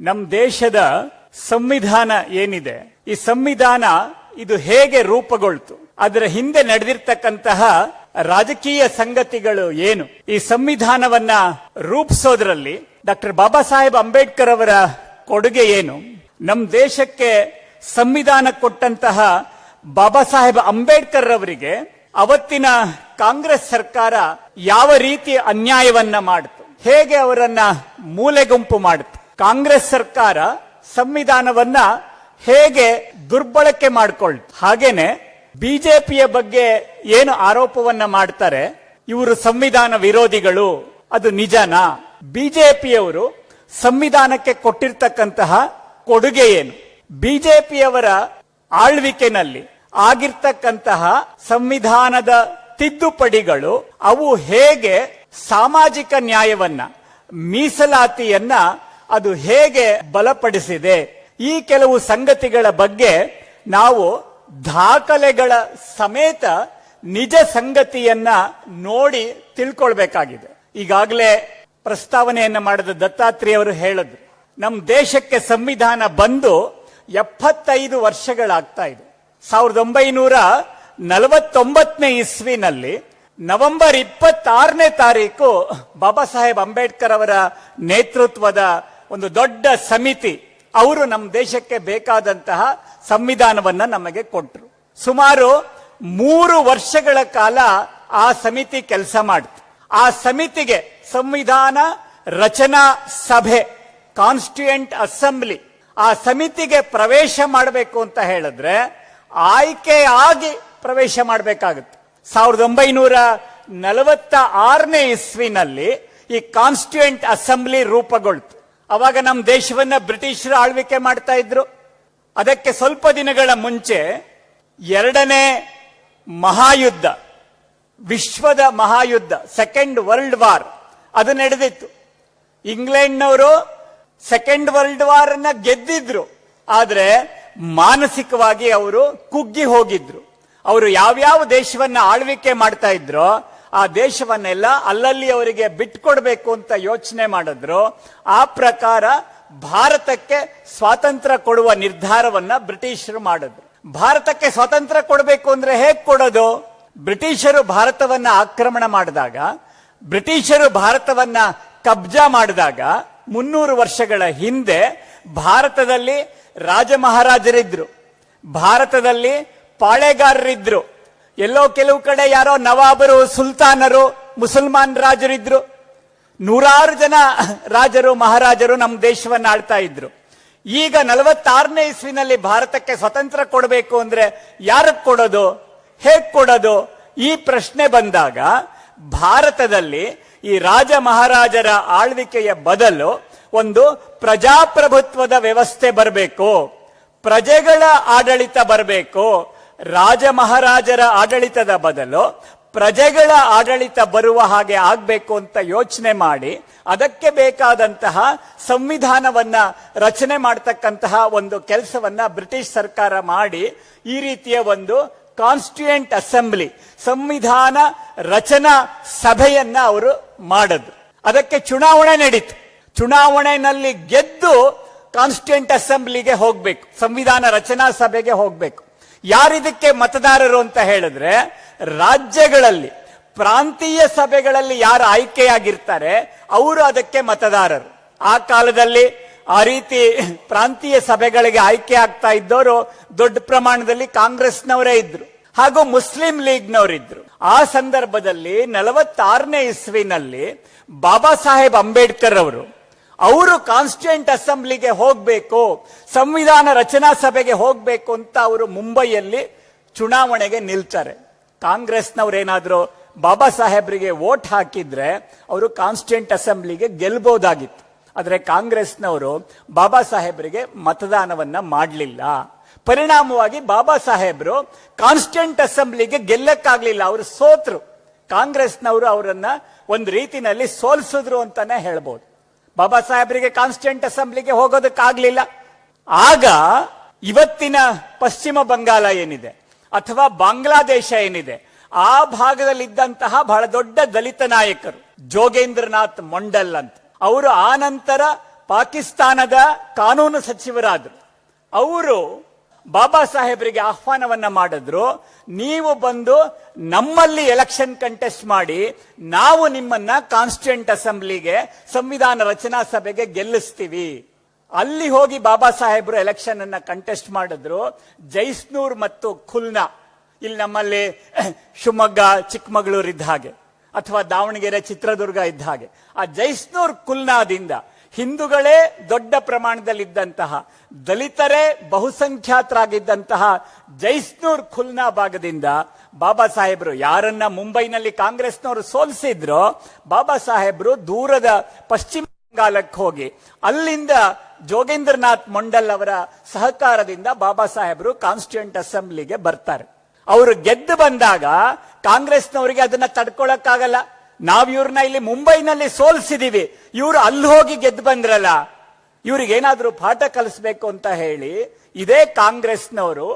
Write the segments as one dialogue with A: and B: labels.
A: ನಮ್ಮ ದೇಶದ ಸಂವಿಧಾನ ಏನಿದೆ, ಈ ಸಂವಿಧಾನ ಇದು ಹೇಗೆ ರೂಪುಗೊಳ್ತು, ಅದರ ಹಿಂದೆ ನಡೆದಿರ್ತಕ್ಕಂತಹ ರಾಜಕೀಯ ಸಂಗತಿಗಳು ಏನು, ಈ ಸಂವಿಧಾನವನ್ನ ರೂಪಿಸೋದ್ರಲ್ಲಿ ಡಾಕ್ಟರ್ ಬಾಬಾ ಸಾಹೇಬ್ ಅಂಬೇಡ್ಕರ್ ಅವರ ಕೊಡುಗೆ ಏನು, ನಮ್ಮ ದೇಶಕ್ಕೆ ಸಂವಿಧಾನ ಕೊಟ್ಟಂತಹ ಬಾಬಾ ಸಾಹೇಬ್ ಅಂಬೇಡ್ಕರ್ ಅವರಿಗೆ ಅವತ್ತಿನ ಕಾಂಗ್ರೆಸ್ ಸರ್ಕಾರ ಯಾವ ರೀತಿ ಅನ್ಯಾಯವನ್ನ ಮಾಡಿತು, ಹೇಗೆ ಅವರನ್ನ ಮೂಲೆಗುಂಪು ಮಾಡಿತು, ಕಾಂಗ್ರೆಸ್ ಸರ್ಕಾರ ಸಂವಿಧಾನವನ್ನ ಹೇಗೆ ದುರ್ಬಳಕೆ ಮಾಡಿಕೊಳ್ತು, ಹಾಗೇನೆ ಬಿಜೆಪಿಯ ಬಗ್ಗೆ ಏನು ಆರೋಪವನ್ನ ಮಾಡ್ತಾರೆ, ಇವರು ಸಂವಿಧಾನ ವಿರೋಧಿಗಳು, ಅದು ನಿಜನಾ? ಬಿಜೆಪಿಯವರು ಸಂವಿಧಾನಕ್ಕೆ ಕೊಟ್ಟಿರ್ತಕ್ಕಂತಹ ಕೊಡುಗೆ ಏನು, ಬಿಜೆಪಿಯವರ ಆಳ್ವಿಕೆನಲ್ಲಿ ಆಗಿರ್ತಕ್ಕಂತಹ ಸಂವಿಧಾನದ ತಿದ್ದುಪಡಿಗಳು ಅವು ಹೇಗೆ ಸಾಮಾಜಿಕ ನ್ಯಾಯವನ್ನ, ಮೀಸಲಾತಿಯನ್ನ ಅದು ಹೇಗೆ ಬಲಪಡಿಸಿದೆ, ಈ ಕೆಲವು ಸಂಗತಿಗಳ ಬಗ್ಗೆ ನಾವು ದಾಖಲೆಗಳ ಸಮೇತ ನಿಜ ಸಂಗತಿಯನ್ನ ನೋಡಿ ತಿಳ್ಕೊಳ್ಬೇಕಾಗಿದೆ. ಈಗಾಗಲೇ ಪ್ರಸ್ತಾವನೆಯನ್ನ ಮಾಡಿದ ದತ್ತಾತ್ರೇಯ ಅವರು ಹೇಳಿದ್ರು, ನಮ್ಮ ದೇಶಕ್ಕೆ ಸಂವಿಧಾನ ಬಂದು 75 ವರ್ಷಗಳಾಗ್ತಾ ಇದೆ. 1949ನೇ ಇಸ್ವಿನಲ್ಲಿ ನವೆಂಬರ್ 26ನೇ ತಾರೀಕು ಬಾಬಾ ಸಾಹೇಬ್ ಅಂಬೇಡ್ಕರ್ ಅವರ ನೇತೃತ್ವದ ಒಂದು ದೊಡ್ಡ ಸಮಿತಿ ಅವರು ನಮ್ಮ ದೇಶಕ್ಕೆ ಬೇಕಾದಂತಹ ಸಂವಿಧಾನವನ್ನ ನಮಗೆ ಕೊಟ್ಟರು. ಸುಮಾರು 3 ವರ್ಷಗಳ ಕಾಲ ಆ ಸಮಿತಿ ಕೆಲಸ ಮಾಡಿತು. ಆ ಸಮಿತಿಗೆ ಸಂವಿಧಾನ ರಚನಾ ಸಭೆ, ಕಾನ್ಸ್ಟಿಟ್ಯೂಯೆಂಟ್ ಅಸೆಂಬ್ಲಿ, ಆ ಸಮಿತಿಗೆ ಪ್ರವೇಶ ಮಾಡಬೇಕು ಅಂತ ಹೇಳಿದ್ರೆ ಆಯ್ಕೆ ಆಗಿ ಪ್ರವೇಶ ಮಾಡಬೇಕಾಗುತ್ತೆ. 1946ನೇ ಇಸ್ವಿನಲ್ಲಿ ಈ ಕಾನ್ಸ್ಟಿಟ್ಯೂಯೆಂಟ್ ಅಸೆಂಬ್ಲಿ ರೂಪುಗೊಳ್ತು. ಅವಾಗ ನಮ್ಮ ದೇಶವನ್ನ ಬ್ರಿಟಿಷರು ಆಳ್ವಿಕೆ ಮಾಡ್ತಾ ಇದ್ರು. ಅದಕ್ಕೆ ಸ್ವಲ್ಪ ದಿನಗಳ ಮುಂಚೆ 2ನೇ ಮಹಾಯುದ್ಧ, ವಿಶ್ವದ ಮಹಾಯುದ್ಧ, ಸೆಕೆಂಡ್ ವರ್ಲ್ಡ್ ವಾರ್ ಅದು ನಡೆದಿತ್ತು. ಇಂಗ್ಲೆಂಡ್ನವರು ಸೆಕೆಂಡ್ ವರ್ಲ್ಡ್ ವಾರ್ ಅನ್ನ ಗೆದ್ದಿದ್ರು, ಆದ್ರೆ ಮಾನಸಿಕವಾಗಿ ಅವರು ಕುಗ್ಗಿ ಹೋಗಿದ್ರು. ಅವರು ಯಾವ್ಯಾವ ದೇಶವನ್ನ ಆಳ್ವಿಕೆ ಮಾಡ್ತಾ ಇದ್ರೋ ಆ ದೇಶವನ್ನೆಲ್ಲ ಅಲ್ಲಲ್ಲಿ ಅವರಿಗೆ ಬಿಟ್ಕೊಡ್ಬೇಕು ಅಂತ ಯೋಚನೆ ಮಾಡಿದ್ರು. ಆ ಪ್ರಕಾರ ಭಾರತಕ್ಕೆ ಸ್ವಾತಂತ್ರ್ಯ ಕೊಡುವ ನಿರ್ಧಾರವನ್ನ ಬ್ರಿಟಿಷರು ಮಾಡಿದ್ರು. ಭಾರತಕ್ಕೆ ಸ್ವಾತಂತ್ರ್ಯ ಕೊಡಬೇಕು ಅಂದ್ರೆ ಹೇಗ್ ಕೊಡೋದು? ಬ್ರಿಟಿಷರು ಭಾರತವನ್ನ ಆಕ್ರಮಣ ಮಾಡಿದಾಗ, ಬ್ರಿಟಿಷರು ಭಾರತವನ್ನ ಕಬ್ಜಾ ಮಾಡಿದಾಗ 300 ವರ್ಷಗಳ ಹಿಂದೆ ಭಾರತದಲ್ಲಿ ರಾಜ ಮಹಾರಾಜರಿದ್ರು, ಭಾರತದಲ್ಲಿ ಪಾಳೆಗಾರರಿದ್ರು, ಎಲ್ಲೋ ಕೆಲವು ಕಡೆ ಯಾರೋ ನವಾಬರು, ಸುಲ್ತಾನರು, ಮುಸಲ್ಮಾನ್ ರಾಜರಿದ್ರು, 100 ಜನ ರಾಜರು ಮಹಾರಾಜರು ನಮ್ಮ ದೇಶವನ್ನ ಆಳ್ತಾ ಇದ್ರು. ಈಗ 46ನೇ ಇಸ್ವಿನಲ್ಲಿ ಭಾರತಕ್ಕೆ ಸ್ವತಂತ್ರ ಕೊಡಬೇಕು ಅಂದ್ರೆ ಯಾರಕ್ಕೆ ಕೊಡೋದು, ಹೇಗ್ ಕೊಡೋದು? ಈ ಪ್ರಶ್ನೆ ಬಂದಾಗ ಭಾರತದಲ್ಲಿ ಈ ರಾಜ ಮಹಾರಾಜರ ಆಳ್ವಿಕೆಯ ಬದಲು ಒಂದು ಪ್ರಜಾಪ್ರಭುತ್ವದ ವ್ಯವಸ್ಥೆ ಬರಬೇಕು, ಪ್ರಜೆಗಳ ಆಡಳಿತ ಬರಬೇಕು. ರಾಜ ಮಹಾರಾಜರ ಆಡಳಿತದ ಬದಲು ಪ್ರಜೆಗಳ ಆಡಳಿತ ಬರುವ ಹಾಗೆ ಆಗ್ಬೇಕು ಅಂತ ಯೋಚನೆ ಮಾಡಿ ಅದಕ್ಕೆ ಬೇಕಾದಂತಹ ಸಂವಿಧಾನವನ್ನ ರಚನೆ ಮಾಡತಕ್ಕಂತಹ ಒಂದು ಕೆಲಸವನ್ನ ಬ್ರಿಟಿಷ್ ಸರ್ಕಾರ ಮಾಡಿ ಈ ರೀತಿಯ ಒಂದು ಕಾನ್ಸ್ಟಿಟ್ಯೂಯೆಂಟ್ ಅಸೆಂಬ್ಲಿ, ಸಂವಿಧಾನ ರಚನಾ ಸಭೆಯನ್ನ ಅವರು ಮಾಡಿದ್ರು. ಅದಕ್ಕೆ ಚುನಾವಣೆ ನಡೀತು. ಚುನಾವಣೆಯಲ್ಲಿ ಗೆದ್ದು ಕಾನ್ಸ್ಟಿಟ್ಯೂಯೆಂಟ್ ಅಸೆಂಬ್ಲಿಗೆ ಹೋಗ್ಬೇಕು, ಸಂವಿಧಾನ ರಚನಾ ಸಭೆಗೆ ಹೋಗ್ಬೇಕು. ಯಾರಿದಕ್ಕೆ ಮತದಾರರು ಅಂತ ಹೇಳಿದ್ರೆ ರಾಜ್ಯಗಳಲ್ಲಿ ಪ್ರಾಂತೀಯ ಸಭೆಗಳಲ್ಲಿ ಯಾರು ಆಯ್ಕೆಯಾಗಿರ್ತಾರೆ ಅವರು ಅದಕ್ಕೆ ಮತದಾರರು. ಆ ಕಾಲದಲ್ಲಿ ಆ ರೀತಿ ಪ್ರಾಂತೀಯ ಸಭೆಗಳಿಗೆ ಆಯ್ಕೆ ಆಗ್ತಾ ಇದ್ದವರು ದೊಡ್ಡ ಪ್ರಮಾಣದಲ್ಲಿ ಕಾಂಗ್ರೆಸ್ನವರೇ ಇದ್ರು, ಹಾಗೂ ಮುಸ್ಲಿಂ ಲೀಗ್ನವರಿದ್ರು. ಆ ಸಂದರ್ಭದಲ್ಲಿ 46ನೇ ಇಸ್ವಿನಲ್ಲಿ ಬಾಬಾ ಸಾಹೇಬ್ ಅಂಬೇಡ್ಕರ್ ಅವರು ಕಾನ್ಸ್ಟಿಟ್ಯೂಯೆಂಟ್ ಅಸೆಂಬ್ಲಿಗೆ ಹೋಗ್ಬೇಕು, ಸಂವಿಧಾನ ರಚನಾ ಸಭೆಗೆ ಹೋಗ್ಬೇಕು ಅಂತ ಅವರು ಮುಂಬೈಯಲ್ಲಿ ಚುನಾವಣೆಗೆ ನಿಲ್ತಾರೆ. ಕಾಂಗ್ರೆಸ್ನವರೇನಾದ್ರೂ ಬಾಬಾ ಸಾಹೇಬ್ರಿಗೆ ವೋಟ್ ಹಾಕಿದ್ರೆ ಅವರು ಕಾನ್ಸ್ಟಿಟ್ಯೂಯೆಂಟ್ ಅಸೆಂಬ್ಲಿಗೆ ಗೆಲ್ಬಹುದಾಗಿತ್ತು. ಆದ್ರೆ ಕಾಂಗ್ರೆಸ್ನವರು ಬಾಬಾ ಸಾಹೇಬ್ರಿಗೆ ಮತದಾನವನ್ನ ಮಾಡಲಿಲ್ಲ. ಪರಿಣಾಮವಾಗಿ ಬಾಬಾ ಸಾಹೇಬ್ರು ಕಾನ್ಸ್ಟಿಟ್ಯೂಯೆಂಟ್ ಅಸೆಂಬ್ಲಿಗೆ ಗೆಲ್ಲಕ್ಕಾಗ್ಲಿಲ್ಲ, ಅವರು ಸೋತ್ರು. ಕಾಂಗ್ರೆಸ್ನವರು ಅವರನ್ನ ಒಂದು ರೀತಿನಲ್ಲಿ ಸೋಲಿಸಿದ್ರು ಅಂತಾನೆ ಹೇಳ್ಬೋದು. ಬಾಬಾ ಸಾಹೇಬ್ರಿಗೆ ಕಾನ್ಸ್ಟಿಟ್ಯೂಯೆಂಟ್ ಅಸೆಂಬ್ಲಿಗೆ ಹೋಗೋದಕ್ಕಾಗ್ಲಿಲ್ಲ. ಆಗ ಇವತ್ತಿನ ಪಶ್ಚಿಮ ಬಂಗಾಳ ಏನಿದೆ ಅಥವಾ ಬಾಂಗ್ಲಾದೇಶ ಏನಿದೆ ಆ ಭಾಗದಲ್ಲಿದ್ದಂತಹ ಬಹಳ ದೊಡ್ಡ ದಲಿತ ನಾಯಕರು ಜೋಗೇಂದ್ರನಾಥ್ ಮೊಂಡಲ್ ಅಂತ, ಅವರು ಆ ನಂತರ ಪಾಕಿಸ್ತಾನದ ಕಾನೂನು ಸಚಿವರಾದ್ರು. ಅವರು ಬಾಬಾ ಸಾಹೇಬರಿಗೆ ಆಹ್ವಾನವನ್ನ ಮಾಡಿದ್ರು, ನೀವು ಬಂದು ನಮ್ಮಲ್ಲಿ ಎಲೆಕ್ಷನ್ ಕಂಟೆಸ್ಟ್ ಮಾಡಿ ನಾವು ನಿಮ್ಮನ್ನ ಕಾನ್ಸ್ಟಿಟ್ಯೂಂಟ್ ಅಸೆಂಬ್ಲಿಗೆ ಸಂವಿಧಾನ ರಚನಾ ಸಭೆಗೆ ಗೆಲ್ಲಿಸ್ತೀವಿ. ಅಲ್ಲಿ ಹೋಗಿ ಬಾಬಾ ಸಾಹೇಬರು ಎಲೆಕ್ಷನ್ ಅನ್ನ ಕಂಟೆಸ್ಟ್ ಮಾಡಿದ್ರು. ಜೈಸ್ನೂರ್ ಮತ್ತು ಖುಲ್ನಾ, ಇಲ್ಲಿ ನಮ್ಮಲ್ಲಿ ಶಿವಮೊಗ್ಗ ಚಿಕ್ಕಮಗಳೂರು ಇದ್ದ ಹಾಗೆ ಅಥವಾ ದಾವಣಗೆರೆ ಚಿತ್ರದುರ್ಗ ಇದ್ದ ಹಾಗೆ, ಆ ಜೈಸ್ನೂರ್ ಖುಲ್ನಾದಿಂದ ಹಿಂದೂಗಳೇ ದೊಡ್ಡ ಪ್ರಮಾಣದಲ್ಲಿದ್ದಂತಹ, ದಲಿತರೇ ಬಹುಸಂಖ್ಯಾತರಾಗಿದ್ದಂತಹ ಜೈಸ್ನೂರ್ ಖುಲ್ನಾ ಭಾಗದಿಂದ ಬಾಬಾ ಸಾಹೇಬರು ಯಾರನ್ನ ಮುಂಬೈನಲ್ಲಿ ಕಾಂಗ್ರೆಸ್ನವರು ಸೋಲಿಸಿದ್ರೋ, ಬಾಬಾ ಸಾಹೇಬರು ದೂರದ ಪಶ್ಚಿಮ ಬಂಗಾಳಕ್ಕೆ ಹೋಗಿ ಅಲ್ಲಿಂದ ಜೋಗೇಂದ್ರನಾಥ್ ಮಂಡಲ್ ಅವರ ಸಹಕಾರದಿಂದ ಬಾಬಾ ಸಾಹೇಬರು ಕಾನ್ಸ್ಟಿಟ್ಯೂಂಟ್ ಅಸೆಂಬ್ಲಿಗೆ ಬರ್ತಾರೆ. ಅವರು ಗೆದ್ದು ಬಂದಾಗ ಕಾಂಗ್ರೆಸ್ನವರಿಗೆ ಅದನ್ನ ತಡ್ಕೊಳಕ್ಕಾಗಲ್ಲ. ನಾವ್ ಇವ್ರನ್ನ ಇಲ್ಲಿ ಮುಂಬೈನಲ್ಲಿ ಸೋಲಿಸಿದೀವಿ, ಇವ್ರು ಅಲ್ಲಿ ಹೋಗಿ ಗೆದ್ದು ಬಂದ್ರಲ್ಲ, ಇವ್ರಿಗೇನಾದ್ರೂ ಪಾಠ ಕಲಿಸ್ಬೇಕು ಅಂತ ಹೇಳಿ ಇದೇ ಕಾಂಗ್ರೆಸ್ನವರು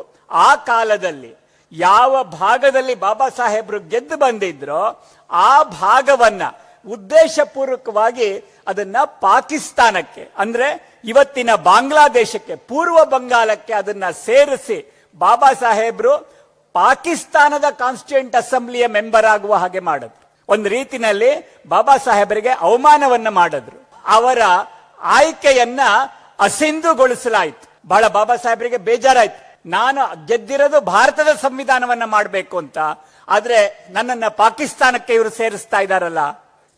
A: ಆ ಕಾಲದಲ್ಲಿ ಯಾವ ಭಾಗದಲ್ಲಿ ಬಾಬಾ ಸಾಹೇಬರು ಗೆದ್ದು ಬಂದಿದ್ರೋ ಆ ಭಾಗವನ್ನ ಉದ್ದೇಶಪೂರ್ವಕವಾಗಿ ಅದನ್ನ ಪಾಕಿಸ್ತಾನಕ್ಕೆ, ಅಂದ್ರೆ ಇವತ್ತಿನ ಬಾಂಗ್ಲಾದೇಶಕ್ಕೆ, ಪೂರ್ವ ಬಂಗಾಳಕ್ಕೆ ಅದನ್ನ ಸೇರಿಸಿ ಬಾಬಾ ಸಾಹೇಬರು ಪಾಕಿಸ್ತಾನದ ಕಾನ್ಸ್ಟಿಟ್ಯೂಂಟ್ ಅಸೆಂಬ್ಲಿಯ ಮೆಂಬರ್ ಆಗುವ ಹಾಗೆ ಮಾಡಿದ್ರು. ಒಂದು ರೀತಿನಲ್ಲಿ ಬಾಬಾ ಸಾಹೇಬರಿಗೆ ಅವಮಾನವನ್ನ ಮಾಡಿದ್ರು. ಅವರ ಆಯ್ಕೆಯನ್ನ ಅಸಿಂಧುಗೊಳಿಸಲಾಯಿತು. ಬಹಳ ಬಾಬಾ ಸಾಹೇಬರಿಗೆ ಬೇಜಾರಾಯ್ತು. ನಾನು ಗೆದ್ದಿರೋದು ಭಾರತದ ಸಂವಿಧಾನವನ್ನ ಮಾಡಬೇಕು ಅಂತ, ಆದ್ರೆ ನನ್ನನ್ನ ಪಾಕಿಸ್ತಾನಕ್ಕೆ ಇವರು ಸೇರಿಸ್ತಾ ಇದ್ದಾರಲ್ಲ.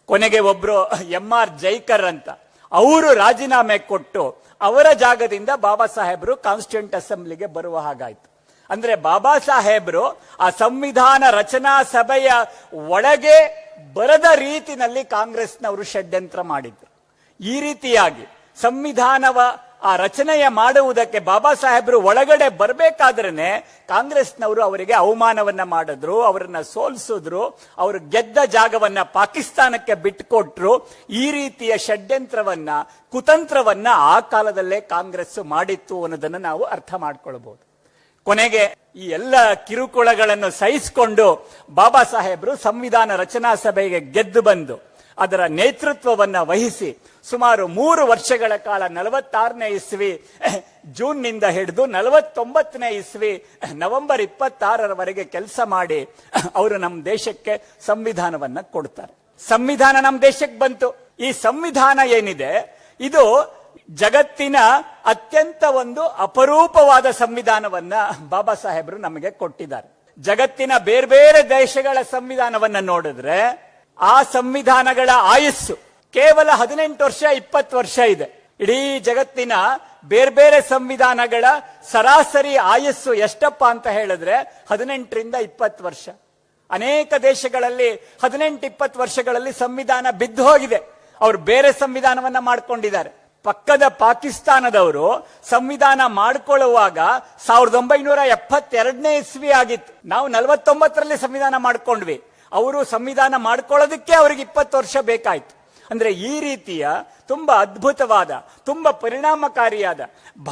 A: ಕೊನೆಗೆ ಒಬ್ರು MR ಜೈಕರ್ ಅಂತ ಅವರು ರಾಜೀನಾಮೆ ಕೊಟ್ಟು ಅವರ ಜಾಗದಿಂದ ಬಾಬಾ ಸಾಹೇಬರು ಕಾನ್ಸ್ಟಿಟ್ಯೂಂಟ್ ಅಸೆಂಬ್ಲಿಗೆ ಬರುವ ಹಾಗಾಯ್ತು. ಅಂದ್ರೆ ಬಾಬಾ ಸಾಹೇಬರು ಆ ಸಂವಿಧಾನ ರಚನಾ ಸಭೆಯ ಒಳಗೆ ಬರದ ರೀತಿನಲ್ಲಿ ಕಾಂಗ್ರೆಸ್ನವರು ಷಡ್ಯಂತ್ರ ಮಾಡಿದ್ರು. ಈ ರೀತಿಯಾಗಿ ಸಂವಿಧಾನವ ಆ ರಚನೆಯ ಮಾಡುವುದಕ್ಕೆ ಬಾಬಾ ಸಾಹೇಬರು ಒಳಗಡೆ ಬರಬೇಕಾದ್ರೇನೆ ಕಾಂಗ್ರೆಸ್ನವರು ಅವರಿಗೆ ಅವಮಾನವನ್ನ ಮಾಡಿದ್ರು, ಅವರನ್ನ ಸೋಲಿಸಿದ್ರು, ಅವರು ಗೆದ್ದ ಜಾಗವನ್ನ ಪಾಕಿಸ್ತಾನಕ್ಕೆ ಬಿಟ್ಟುಕೊಟ್ರು. ಈ ರೀತಿಯ ಷಡ್ಯಂತ್ರವನ್ನ, ಕುತಂತ್ರವನ್ನ ಆ ಕಾಲದಲ್ಲೇ ಕಾಂಗ್ರೆಸ್ ಮಾಡಿತ್ತು ಅನ್ನೋದನ್ನ ನಾವು ಅರ್ಥ ಮಾಡ್ಕೊಳ್ಬಹುದು. ಕೊನೆಗೆ ಈ ಎಲ್ಲ ಕಿರುಕುಳಗಳನ್ನು ಸಹಿಸಿಕೊಂಡು ಬಾಬಾ ಸಾಹೇಬರು ಸಂವಿಧಾನ ರಚನಾ ಸಭೆಗೆ ಗೆದ್ದು ಬಂದು ಅದರ ನೇತೃತ್ವವನ್ನ ವಹಿಸಿ ಸುಮಾರು 3 ವರ್ಷಗಳ ಕಾಲ 46ನೇ ಇಸ್ವಿ ಜೂನ್ನಿಂದ ಹಿಡಿದು 49ನೇ ಇಸ್ವಿ ನವೆಂಬರ್ 26ರವರೆಗೆ ಕೆಲಸ ಮಾಡಿ ಅವರು ನಮ್ಮ ದೇಶಕ್ಕೆ ಸಂವಿಧಾನವನ್ನ ಕೊಡ್ತಾರೆ. ಸಂವಿಧಾನ ನಮ್ಮ ದೇಶಕ್ಕೆ ಬಂತು. ಈ ಸಂವಿಧಾನ ಏನಿದೆ ಇದು ಜಗತ್ತಿನ ಅತ್ಯಂತ ಒಂದು ಅಪರೂಪವಾದ ಸಂವಿಧಾನವನ್ನ ಬಾಬಾ ಸಾಹೇಬರು ನಮಗೆ ಕೊಟ್ಟಿದ್ದಾರೆ. ಜಗತ್ತಿನ ಬೇರೆ ಬೇರೆ ದೇಶಗಳ ಸಂವಿಧಾನವನ್ನ ನೋಡಿದ್ರೆ ಆ ಸಂವಿಧಾನಗಳ ಆಯುಸ್ಸು ಕೇವಲ 18 ವರ್ಷ 20 ವರ್ಷ ಇದೆ. ಇಡೀ ಜಗತ್ತಿನ ಬೇರೆ ಬೇರೆ ಸಂವಿಧಾನಗಳ ಸರಾಸರಿ ಆಯುಸ್ಸು ಎಷ್ಟಪ್ಪ ಅಂತ ಹೇಳಿದ್ರೆ 18ರಿಂದ 20 ವರ್ಷ. ಅನೇಕ ದೇಶಗಳಲ್ಲಿ 18-20 ವರ್ಷಗಳಲ್ಲಿ ಸಂವಿಧಾನ ಬಿದ್ದು ಹೋಗಿದೆ. ಅವರು ಬೇರೆ ಸಂವಿಧಾನವನ್ನ ಮಾಡ್ಕೊಂಡಿದ್ದಾರೆ. ಪಕ್ಕದ ಪಾಕಿಸ್ತಾನದವರು ಸಂವಿಧಾನ ಮಾಡಿಕೊಳ್ಳುವಾಗ 1972ನೇ ಇಸ್ವಿ ಆಗಿತ್ತು. ನಾವು 49ರಲ್ಲಿ ಸಂವಿಧಾನ ಮಾಡ್ಕೊಂಡ್ವಿ. ಅವರು ಸಂವಿಧಾನ ಮಾಡ್ಕೊಳ್ಳೋದಕ್ಕೆ ಅವ್ರಿಗೆ 20 ವರ್ಷ ಬೇಕಾಯ್ತು. ಅಂದ್ರೆ ಈ ರೀತಿಯ ತುಂಬಾ ಅದ್ಭುತವಾದ, ತುಂಬಾ ಪರಿಣಾಮಕಾರಿಯಾದ,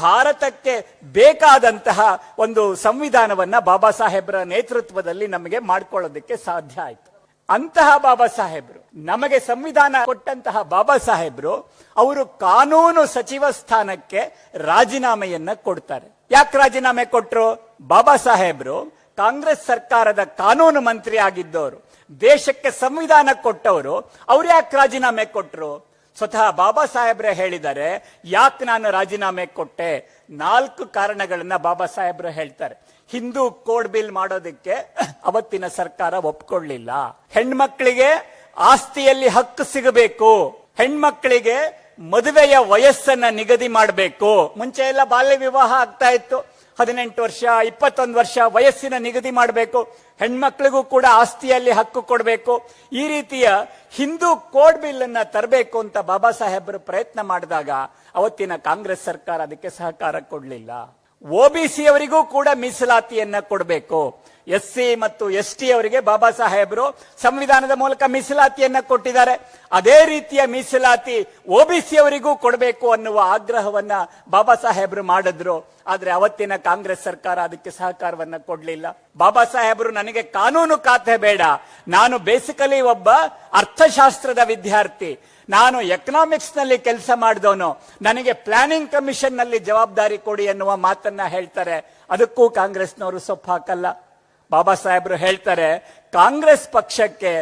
A: ಭಾರತಕ್ಕೆ ಬೇಕಾದಂತಹ ಒಂದು ಸಂವಿಧಾನವನ್ನ ಬಾಬಾ ಸಾಹೇಬರ ನೇತೃತ್ವದಲ್ಲಿ ನಮಗೆ ಮಾಡ್ಕೊಳ್ಳೋದಕ್ಕೆ ಸಾಧ್ಯ ಆಯ್ತು. ಅಂತಹ ಬಾಬಾ ಸಾಹೇಬರು, ನಮಗೆ ಸಂವಿಧಾನ ಕೊಟ್ಟಂತಹ ಬಾಬಾ ಸಾಹೇಬರು, ಅವರು ಕಾನೂನು ಸಚಿವ ಸ್ಥಾನಕ್ಕೆ ರಾಜೀನಾಮೆಯನ್ನ ಕೊಡ್ತಾರೆ. ಯಾಕೆ ರಾಜೀನಾಮೆ ಕೊಟ್ರು? ಬಾಬಾ ಸಾಹೇಬರು ಕಾಂಗ್ರೆಸ್ ಸರ್ಕಾರದ ಕಾನೂನು ಮಂತ್ರಿ ಆಗಿದ್ದವರು, ದೇಶಕ್ಕೆ ಸಂವಿಧಾನ ಕೊಟ್ಟವರು, ಅವ್ರು ಯಾಕೆ ರಾಜೀನಾಮೆ ಕೊಟ್ರು? ಸ್ವತಃ ಬಾಬಾ ಸಾಹೇಬ್ರೆ ಹೇಳಿದ್ದಾರೆ ಯಾಕೆ ನಾನು ರಾಜೀನಾಮೆ ಕೊಟ್ಟೆ. 4 ಕಾರಣಗಳನ್ನ ಬಾಬಾ ಸಾಹೇಬ್ರು ಹೇಳ್ತಾರೆ. ಹಿಂದೂ ಕೋಡ್ ಬಿಲ್ ಮಾಡೋದಕ್ಕೆ ಅವತ್ತಿನ ಸರ್ಕಾರ ಒಪ್ಕೊಳ್ಳಿಲ್ಲ. ಹೆಣ್ಮಕ್ಳಿಗೆ ಆಸ್ತಿಯಲ್ಲಿ ಹಕ್ಕು ಸಿಗಬೇಕು, ಹೆಣ್ಮಕ್ಳಿಗೆ ಮದುವೆಯ ವಯಸ್ಸನ್ನ ನಿಗದಿ ಮಾಡಬೇಕು. ಮುಂಚೆ ಎಲ್ಲ ಬಾಲ್ಯ ವಿವಾಹ ಆಗ್ತಾ ಇತ್ತು. 18 ವರ್ಷ 21 ವರ್ಷ ವಯಸ್ಸಿನ ನಿಗದಿ ಮಾಡಬೇಕು. ಹೆಣ್ಮಕ್ಳಿಗೂ ಕೂಡ ಆಸ್ತಿಯಲ್ಲಿ ಹಕ್ಕು ಕೊಡಬೇಕು. ಈ ರೀತಿಯ ಹಿಂದೂ ಕೋಡ್ ಬಿಲ್ ಅನ್ನ ತರಬೇಕು ಅಂತ ಬಾಬಾ ಸಾಹೇಬರು ಪ್ರಯತ್ನ ಮಾಡಿದಾಗ ಅವತ್ತಿನ ಕಾಂಗ್ರೆಸ್ ಸರ್ಕಾರ ಅದಕ್ಕೆ ಸಹಕಾರ ಕೊಡಲಿಲ್ಲ. OBC ಅವರಿಗೂ ಕೂಡ ಮೀಸಲಾತಿಯನ್ನ ಕೊಡಬೇಕು. SC ಮತ್ತು ST ಅವರಿಗೆ ಬಾಬಾ ಸಾಹೇಬರು ಸಂವಿಧಾನದ ಮೂಲಕ ಮೀಸಲಾತಿಯನ್ನ ಕೊಟ್ಟಿದ್ದಾರೆ. ಅದೇ ರೀತಿಯ ಮೀಸಲಾತಿ OBC ಅವರಿಗೂ ಕೊಡಬೇಕು ಅನ್ನುವ ಆಗ್ರಹವನ್ನ ಬಾಬಾ ಸಾಹೇಬರು ಮಾಡಿದ್ರು. ಆದ್ರೆ ಅವತ್ತಿನ ಕಾಂಗ್ರೆಸ್ ಸರ್ಕಾರ ಅದಕ್ಕೆ ಸಹಕಾರವನ್ನ ಕೊಡ್ಲಿಲ್ಲ. ಬಾಬಾ ಸಾಹೇಬರು ನನಗೆ ಕಾನೂನು ಖಾತೆ ಬೇಡ, ನಾನು ಬೇಸಿಕಲಿ ಒಬ್ಬ ಅರ್ಥಶಾಸ್ತ್ರದ ವಿದ್ಯಾರ್ಥಿ, ನಾನು ಎಕನಾಮಿಕ್ಸ್ ನಲ್ಲಿ ಕೆಲಸ ಮಾಡಿದವನು, ನನಗೆ ಪ್ಲಾನಿಂಗ್ ಕಮಿಷನ್ ನಲ್ಲಿ ಜವಾಬ್ದಾರಿ ಕೊಡಿ ಎನ್ನುವ ಮಾತನ್ನ ಹೇಳ್ತಾರೆ. ಅದಕ್ಕೂ ಕಾಂಗ್ರೆಸ್ನವರು ಸೊಪ್ಪು ಹಾಕಲ್ಲ. ಬಾಬಾ ಸಾಹೇಬರು ಹೇಳ್ತಾರೆ, ಕಾಂಗ್ರೆಸ್ ಪಕ್ಷಕ್ಕೆ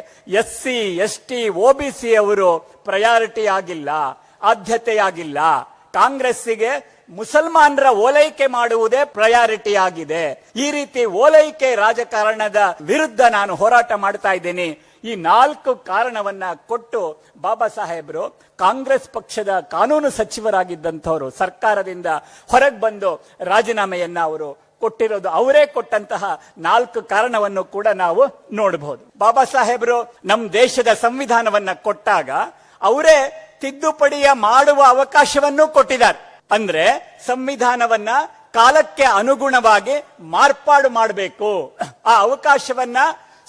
A: SC ST OBC ಅವರು ಪ್ರಯಾರಿಟಿ ಆಗಿಲ್ಲ, ಆದ್ಯತೆಯಾಗಿಲ್ಲ. ಕಾಂಗ್ರೆಸ್ಸಿಗೆ ಮುಸಲ್ಮಾನರ ಓಲೈಕೆ ಮಾಡುವುದೇ ಪ್ರಯಾರಿಟಿ ಆಗಿದೆ. ಈ ರೀತಿ ಓಲೈಕೆ ರಾಜಕಾರಣದ ವಿರುದ್ಧ ನಾನು ಹೋರಾಟ ಮಾಡ್ತಾ ಇದ್ದೀನಿ. ಈ 4 ಕಾರಣವನ್ನ ಕೊಟ್ಟು ಬಾಬಾ ಸಾಹೇಬರು ಕಾಂಗ್ರೆಸ್ ಪಕ್ಷದ ಕಾನೂನು ಸಚಿವರಾಗಿದ್ದಂಥವರು ಸರ್ಕಾರದಿಂದ ಹೊರಗೆ ಬಂದು ರಾಜೀನಾಮೆಯನ್ನ ಅವರು ಕೊಟ್ಟಿರೋದು. ಅವರೇ ಕೊಟ್ಟಂತಹ 4 ಕಾರಣವನ್ನು ಕೂಡ ನಾವು ನೋಡಬಹುದು. ಬಾಬಾ ಸಾಹೇಬರು ನಮ್ಮ ದೇಶದ ಸಂವಿಧಾನವನ್ನ ಕೊಟ್ಟಾಗ ಅವರೇ ತಿದ್ದುಪಡಿಯ ಮಾಡುವ ಅವಕಾಶವನ್ನು ಕೊಟ್ಟಿದ್ದಾರೆ. ಅಂದ್ರೆ ಸಂವಿಧಾನವನ್ನ ಕಾಲಕ್ಕೆ ಅನುಗುಣವಾಗಿ ಮಾರ್ಪಾಡು ಮಾಡಬೇಕು, ಆ ಅವಕಾಶವನ್ನ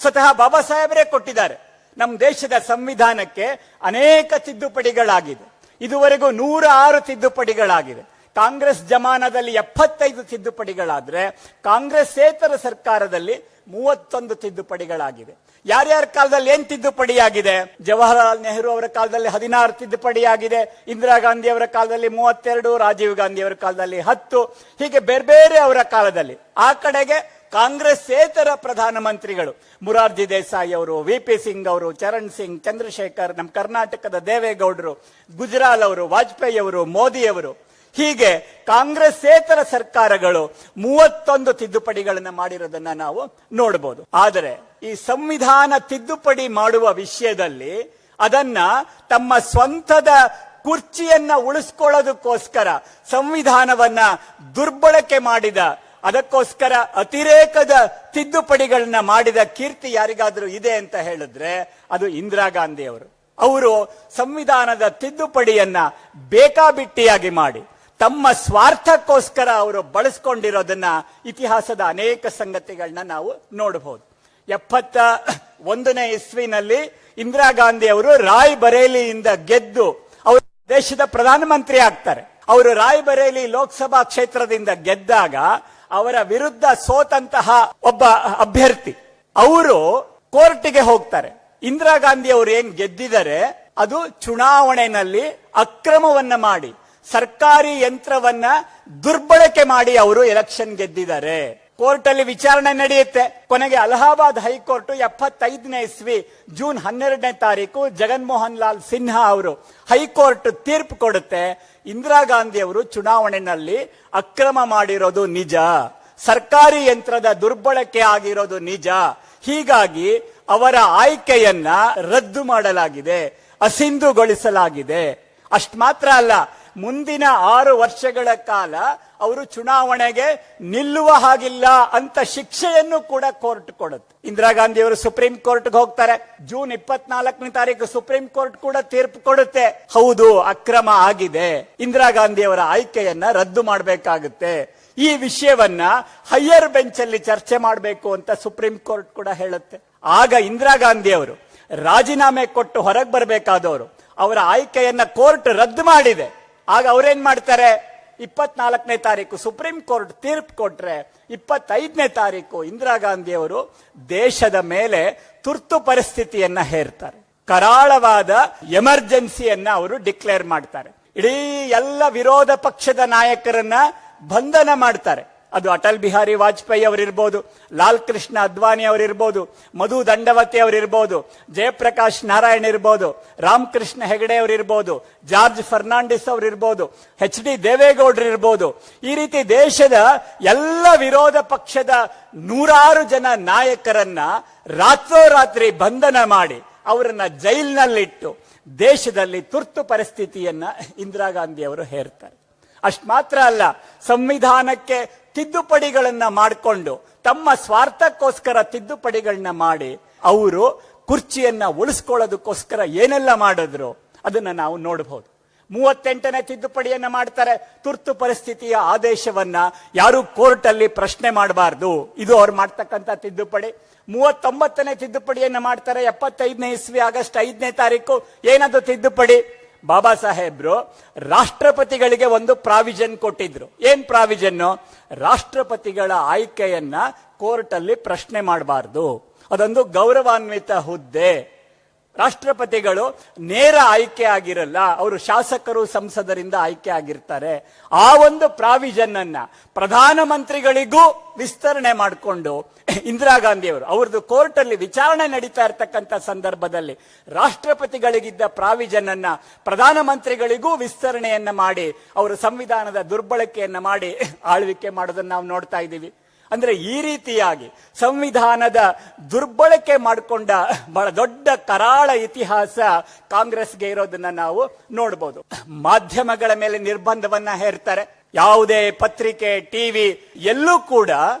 A: ಸ್ವತಃ ಬಾಬಾ ಸಾಹೇಬರೇ ಕೊಟ್ಟಿದ್ದಾರೆ. ನಮ್ಮ ದೇಶದ ಸಂವಿಧಾನಕ್ಕೆ ಅನೇಕ ತಿದ್ದುಪಡಿಗಳಾಗಿದೆ. ಇದುವರೆಗೂ 106 ತಿದ್ದುಪಡಿಗಳಾಗಿದೆ. ಕಾಂಗ್ರೆಸ್ ಜಮಾನದಲ್ಲಿ 75 ತಿದ್ದುಪಡಿಗಳಾದ್ರೆ ಕಾಂಗ್ರೆಸ್ಸೇತರ ಸರ್ಕಾರದಲ್ಲಿ 31 ತಿದ್ದುಪಡಿಗಳಾಗಿದೆ. ಯಾರ್ಯಾರ ಕಾಲದಲ್ಲಿ ಏನ್ ತಿದ್ದುಪಡಿಯಾಗಿದೆ? ಜವಾಹರಲಾಲ್ ನೆಹರು ಅವರ ಕಾಲದಲ್ಲಿ 16 ತಿದ್ದುಪಡಿಯಾಗಿದೆ, ಇಂದಿರಾ ಗಾಂಧಿ ಅವರ ಕಾಲದಲ್ಲಿ 32, ರಾಜೀವ್ ಗಾಂಧಿ ಅವರ ಕಾಲದಲ್ಲಿ 10, ಹೀಗೆ ಬೇರೆ ಬೇರೆ ಅವರ ಕಾಲದಲ್ಲಿ. ಆ ಕಡೆಗೆ ಕಾಂಗ್ರೆಸ್ಸೇತರ ಪ್ರಧಾನಮಂತ್ರಿಗಳು ಮುರಾರ್ಜಿ ದೇಸಾಯಿ ಅವರು, VP ಸಿಂಗ್ ಅವರು, ಚರಣ್ ಸಿಂಗ್, ಚಂದ್ರಶೇಖರ್, ನಮ್ಮ ಕರ್ನಾಟಕದ ದೇವೇಗೌಡರು, ಗುಜರಾಲ್ ಅವರು, ವಾಜಪೇಯಿ ಅವರು, ಮೋದಿ ಅವರು, ಹೀಗೆ ಕಾಂಗ್ರೆಸ್ಸೇತರ ಸರ್ಕಾರಗಳು 31 ತಿದ್ದುಪಡಿಗಳನ್ನು ಮಾಡಿರೋದನ್ನ ನಾವು ನೋಡಬಹುದು. ಆದರೆ ಈ ಸಂವಿಧಾನ ತಿದ್ದುಪಡಿ ಮಾಡುವ ವಿಷಯದಲ್ಲಿ ಅದನ್ನ ತಮ್ಮ ಸ್ವಂತದ ಕುರ್ಚಿಯನ್ನ ಉಳಿಸ್ಕೊಳ್ಳೋದಕ್ಕೋಸ್ಕರ ಸಂವಿಧಾನವನ್ನ ದುರ್ಬಳಕೆ ಮಾಡಿದ, ಅದಕ್ಕೋಸ್ಕರ ಅತಿರೇಕದ ತಿದ್ದುಪಡಿಗಳನ್ನ ಮಾಡಿದ ಕೀರ್ತಿ ಯಾರಿಗಾದ್ರೂ ಇದೆ ಅಂತ ಹೇಳಿದ್ರೆ ಅದು ಇಂದಿರಾ ಗಾಂಧಿ ಅವರು. ಅವರು ಸಂವಿಧಾನದ ತಿದ್ದುಪಡಿಯನ್ನ ಬೇಕಾಬಿಟ್ಟಿಯಾಗಿ ಮಾಡಿ ತಮ್ಮ ಸ್ವಾರ್ಥಕ್ಕೋಸ್ಕರ ಅವರು ಬಳಸ್ಕೊಂಡಿರೋದನ್ನ ಇತಿಹಾಸದ ಅನೇಕ ಸಂಗತಿಗಳನ್ನ ನಾವು ನೋಡಬಹುದು. 71ನೇ ಇಸ್ವಿನಲ್ಲಿ ಇಂದಿರಾ ಗಾಂಧಿ ಅವರು ರಾಯ್ ಬರೇಲಿಯಿಂದ ಗೆದ್ದು ಅವರು ದೇಶದ ಪ್ರಧಾನಮಂತ್ರಿ ಆಗ್ತಾರೆ. ಅವರು ರಾಯ್ ಬರೇಲಿ ಲೋಕಸಭಾ ಕ್ಷೇತ್ರದಿಂದ ಗೆದ್ದಾಗ ಅವರ ವಿರುದ್ಧ ಸೋತಂತಹ ಒಬ್ಬ ಅಭ್ಯರ್ಥಿ ಅವರು ಕೋರ್ಟ್ಗೆ ಹೋಗ್ತಾರೆ. ಇಂದಿರಾ ಗಾಂಧಿ ಅವರು ಏನ್ ಗೆದ್ದಿದ್ದಾರೆ ಅದು ಚುನಾವಣೆಯಲ್ಲಿ ಅಕ್ರಮವನ್ನ ಮಾಡಿ ಸರ್ಕಾರಿ ಯಂತ್ರವನ್ನ ದುರ್ಬಳಕೆ ಮಾಡಿ ಅವರು ಎಲೆಕ್ಷನ್ ಗೆದ್ದಿದ್ದಾರೆ. ಕೋರ್ಟ್ ಅಲ್ಲಿ ವಿಚಾರಣೆ ನಡೆಯುತ್ತೆ. ಕೊನೆಗೆ ಅಲಹಾಬಾದ್ ಹೈಕೋರ್ಟ್ 75ನೇ ಇಸ್ವಿ ಜೂನ್ 12ನೇ ತಾರೀಕು ಜಗನ್ಮೋಹನ್ ಲಾಲ್ ಸಿನ್ಹಾ ಅವರು ಹೈಕೋರ್ಟ್ ತೀರ್ಪು ಕೊಡುತ್ತೆ, ಇಂದಿರಾ ಗಾಂಧಿ ಅವರು ಚುನಾವಣೆಯಲ್ಲಿ ಅಕ್ರಮ ಮಾಡಿರೋದು ನಿಜ, ಸರ್ಕಾರಿ ಯಂತ್ರದ ದುರ್ಬಳಕೆ ಆಗಿರೋದು ನಿಜ, ಹೀಗಾಗಿ ಅವರ ಆಯ್ಕೆಯನ್ನ ರದ್ದು ಮಾಡಲಾಗಿದೆ, ಅಸಿಂಧುಗೊಳಿಸಲಾಗಿದೆ. ಅಷ್ಟು ಮಾತ್ರ ಅಲ್ಲ, ಮುಂದಿನ 6 ವರ್ಷಗಳ ಕಾಲ ಅವರು ಚುನಾವಣೆಗೆ ನಿಲ್ಲುವ ಹಾಗಿಲ್ಲ ಅಂತ ಶಿಕ್ಷೆಯನ್ನು ಕೂಡ ಕೋರ್ಟ್ ಕೊಡುತ್ತೆ. ಇಂದಿರಾ ಗಾಂಧಿ ಅವರು ಸುಪ್ರೀಂ ಕೋರ್ಟ್ಗೆ ಹೋಗ್ತಾರೆ. ಜೂನ್ 24ನೇ ತಾರೀಕು ಸುಪ್ರೀಂ ಕೋರ್ಟ್ ಕೂಡ ತೀರ್ಪು ಕೊಡುತ್ತೆ, ಹೌದು ಅಕ್ರಮ ಆಗಿದೆ, ಇಂದಿರಾ ಗಾಂಧಿ ಅವರ ಆಯ್ಕೆಯನ್ನ ರದ್ದು ಮಾಡಬೇಕಾಗುತ್ತೆ. ಈ ವಿಷಯವನ್ನ ಹೈಯರ್ ಬೆಂಚ್ ಅಲ್ಲಿ ಚರ್ಚೆ ಮಾಡಬೇಕು ಅಂತ ಸುಪ್ರೀಂ ಕೋರ್ಟ್ ಕೂಡ ಹೇಳುತ್ತೆ. ಆಗ ಇಂದಿರಾ ಗಾಂಧಿ ಅವರು ರಾಜೀನಾಮೆ ಕೊಟ್ಟು ಹೊರಗೆ ಬರಬೇಕಾದವರು, ಅವರ ಆಯ್ಕೆಯನ್ನ ಕೋರ್ಟ್ ರದ್ದು ಮಾಡಿದೆ. ಆಗ ಅವರೇನ್ ಮಾಡ್ತಾರೆ, 24ನೇ ತಾರೀಕು ಸುಪ್ರೀಂ ಕೋರ್ಟ್ ತೀರ್ಪು ಕೊಟ್ರೆ 25ನೇ ತಾರೀಕು ಇಂದಿರಾ ಗಾಂಧಿ ಅವರು ದೇಶದ ಮೇಲೆ ತುರ್ತು ಪರಿಸ್ಥಿತಿಯನ್ನ ಹೇರ್ತಾರೆ. ಕರಾಳವಾದ ಎಮರ್ಜೆನ್ಸಿಯನ್ನ ಅವರು ಡಿಕ್ಲೇರ್ ಮಾಡ್ತಾರೆ. ಇಡೀ ಎಲ್ಲ ವಿರೋಧ ಪಕ್ಷದ ನಾಯಕರನ್ನ ಬಂಧನ ಮಾಡ್ತಾರೆ. ಅದು ಅಟಲ್ ಬಿಹಾರಿ ವಾಜಪೇಯಿ ಅವರಿರ್ಬೋದು, ಲಾಲ್ ಕೃಷ್ಣ ಅದ್ವಾನಿ ಅವರಿರ್ಬೋದು, ಮಧು ದಂಡವತಿ ಅವರಿರ್ಬೋದು, ಜಯಪ್ರಕಾಶ್ ನಾರಾಯಣ್ ಇರ್ಬೋದು, ರಾಮಕೃಷ್ಣ ಹೆಗಡೆ ಅವರಿರ್ಬೋದು, ಜಾರ್ಜ್ ಫರ್ನಾಂಡಿಸ್ ಅವರಿರ್ಬೋದು, HD ದೇವೇಗೌಡರು ಇರ್ಬೋದು. ಈ ರೀತಿ ದೇಶದ ಎಲ್ಲ ವಿರೋಧ ಪಕ್ಷದ 106 ಜನ ನಾಯಕರನ್ನ ರಾತ್ರೋರಾತ್ರಿ ಬಂಧನ ಮಾಡಿ ಅವರನ್ನ ಜೈಲಿನಲ್ಲಿಟ್ಟು ದೇಶದಲ್ಲಿ ತುರ್ತು ಪರಿಸ್ಥಿತಿಯನ್ನ ಇಂದಿರಾ ಗಾಂಧಿ ಅವರು ಹೇರ್ತಾರೆ. ಅಷ್ಟು ಮಾತ್ರ ಅಲ್ಲ, ಸಂವಿಧಾನಕ್ಕೆ ತಿದ್ದುಪಡಿಗಳನ್ನ ಮಾಡಿಕೊಂಡು ತಮ್ಮ ಸ್ವಾರ್ಥಕ್ಕೋಸ್ಕರ ತಿದ್ದುಪಡಿಗಳನ್ನ ಮಾಡಿ ಅವರು ಕುರ್ಚಿಯನ್ನ ಉಳಿಸ್ಕೊಳ್ಳೋದಕ್ಕೋಸ್ಕರ ಏನೆಲ್ಲ ಮಾಡಿದ್ರು ಅದನ್ನ ನಾವು ನೋಡಬಹುದು. 38ನೇ ತಿದ್ದುಪಡಿಯನ್ನ ಮಾಡ್ತಾರೆ. ತುರ್ತು ಪರಿಸ್ಥಿತಿಯ ಆದೇಶವನ್ನ ಯಾರು ಕೋರ್ಟ್ ಅಲ್ಲಿ ಪ್ರಶ್ನೆ ಮಾಡಬಾರ್ದು, ಇದು ಅವ್ರು ಮಾಡ್ತಕ್ಕಂಥ ತಿದ್ದುಪಡಿ. 39ನೇ ತಿದ್ದುಪಡಿಯನ್ನ ಮಾಡ್ತಾರೆ. 75ನೇ ಇಸ್ವಿ ಆಗಸ್ಟ್ 5ನೇ ತಾರೀಕು. ಏನದು ತಿದ್ದುಪಡಿ? ಬಾಬಾ ಸಾಹೇಬ್ರು ರಾಷ್ಟ್ರಪತಿಗಳಿಗೆ ಒಂದು ಪ್ರಾವಿಷನ್ ಕೊಟ್ಟಿದ್ರು. ಏನ್ ಪ್ರಾವಿಷನ್? ರಾಷ್ಟ್ರಪತಿಗಳ ಆಯ್ಕೆಯನ್ನ ಕೋರ್ಟ್ ಅಲ್ಲಿ ಪ್ರಶ್ನೆ ಮಾಡಬಾರ್ದು, ಅದೊಂದು ಗೌರವಾನ್ವಿತ ಹುದ್ದೆ. ರಾಷ್ಟ್ರಪತಿಗಳು ನೇರ ಆಯ್ಕೆ ಆಗಿರಲ್ಲ, ಅವರು ಶಾಸಕರು ಸಂಸದರಿಂದ ಆಯ್ಕೆ ಆಗಿರ್ತಾರೆ. ಆ ಒಂದು ಪ್ರಾವಿಷನ್ ಅನ್ನ ಪ್ರಧಾನಮಂತ್ರಿಗಳಿಗೂ ವಿಸ್ತರಣೆ ಮಾಡಿಕೊಂಡು ಇಂದಿರಾ ಗಾಂಧಿ ಅವರು ಅವ್ರದ್ದು ಕೋರ್ಟ್ ಅಲ್ಲಿ ವಿಚಾರಣೆ ನಡೀತಾ ಇರತಕ್ಕಂಥ ಸಂದರ್ಭದಲ್ಲಿ ರಾಷ್ಟ್ರಪತಿಗಳಿಗಿದ್ದ ಪ್ರಾವಿಷನ್ ಅನ್ನ ಪ್ರಧಾನಮಂತ್ರಿಗಳಿಗೂ ವಿಸ್ತರಣೆಯನ್ನ ಮಾಡಿ ಅವರು ಸಂವಿಧಾನದ ದುರ್ಬಳಕೆಯನ್ನ ಮಾಡಿ ಆಳ್ವಿಕೆ ಮಾಡೋದನ್ನ ನಾವು ನೋಡ್ತಾ ಇದ್ದೀವಿ. ಅಂದ್ರೆ ಈ ರೀತಿಯಾಗಿ ಸಂವಿಧಾನದ ದುರ್ಬಳಕೆ ಮಾಡಿಕೊಂಡ ಬಹಳ ದೊಡ್ಡ ಕರಾಳ ಇತಿಹಾಸ ಕಾಂಗ್ರೆಸ್ಗೆ ಇರೋದನ್ನ ನಾವು ನೋಡಬಹುದು. ಮಾಧ್ಯಮಗಳ ಮೇಲೆ ನಿರ್ಬಂಧವನ್ನ ಹೇರ್ತಾರೆ. ಯಾವುದೇ ಪತ್ರಿಕೆ, ಟಿವಿ ಎಲ್ಲೂ ಕೂಡ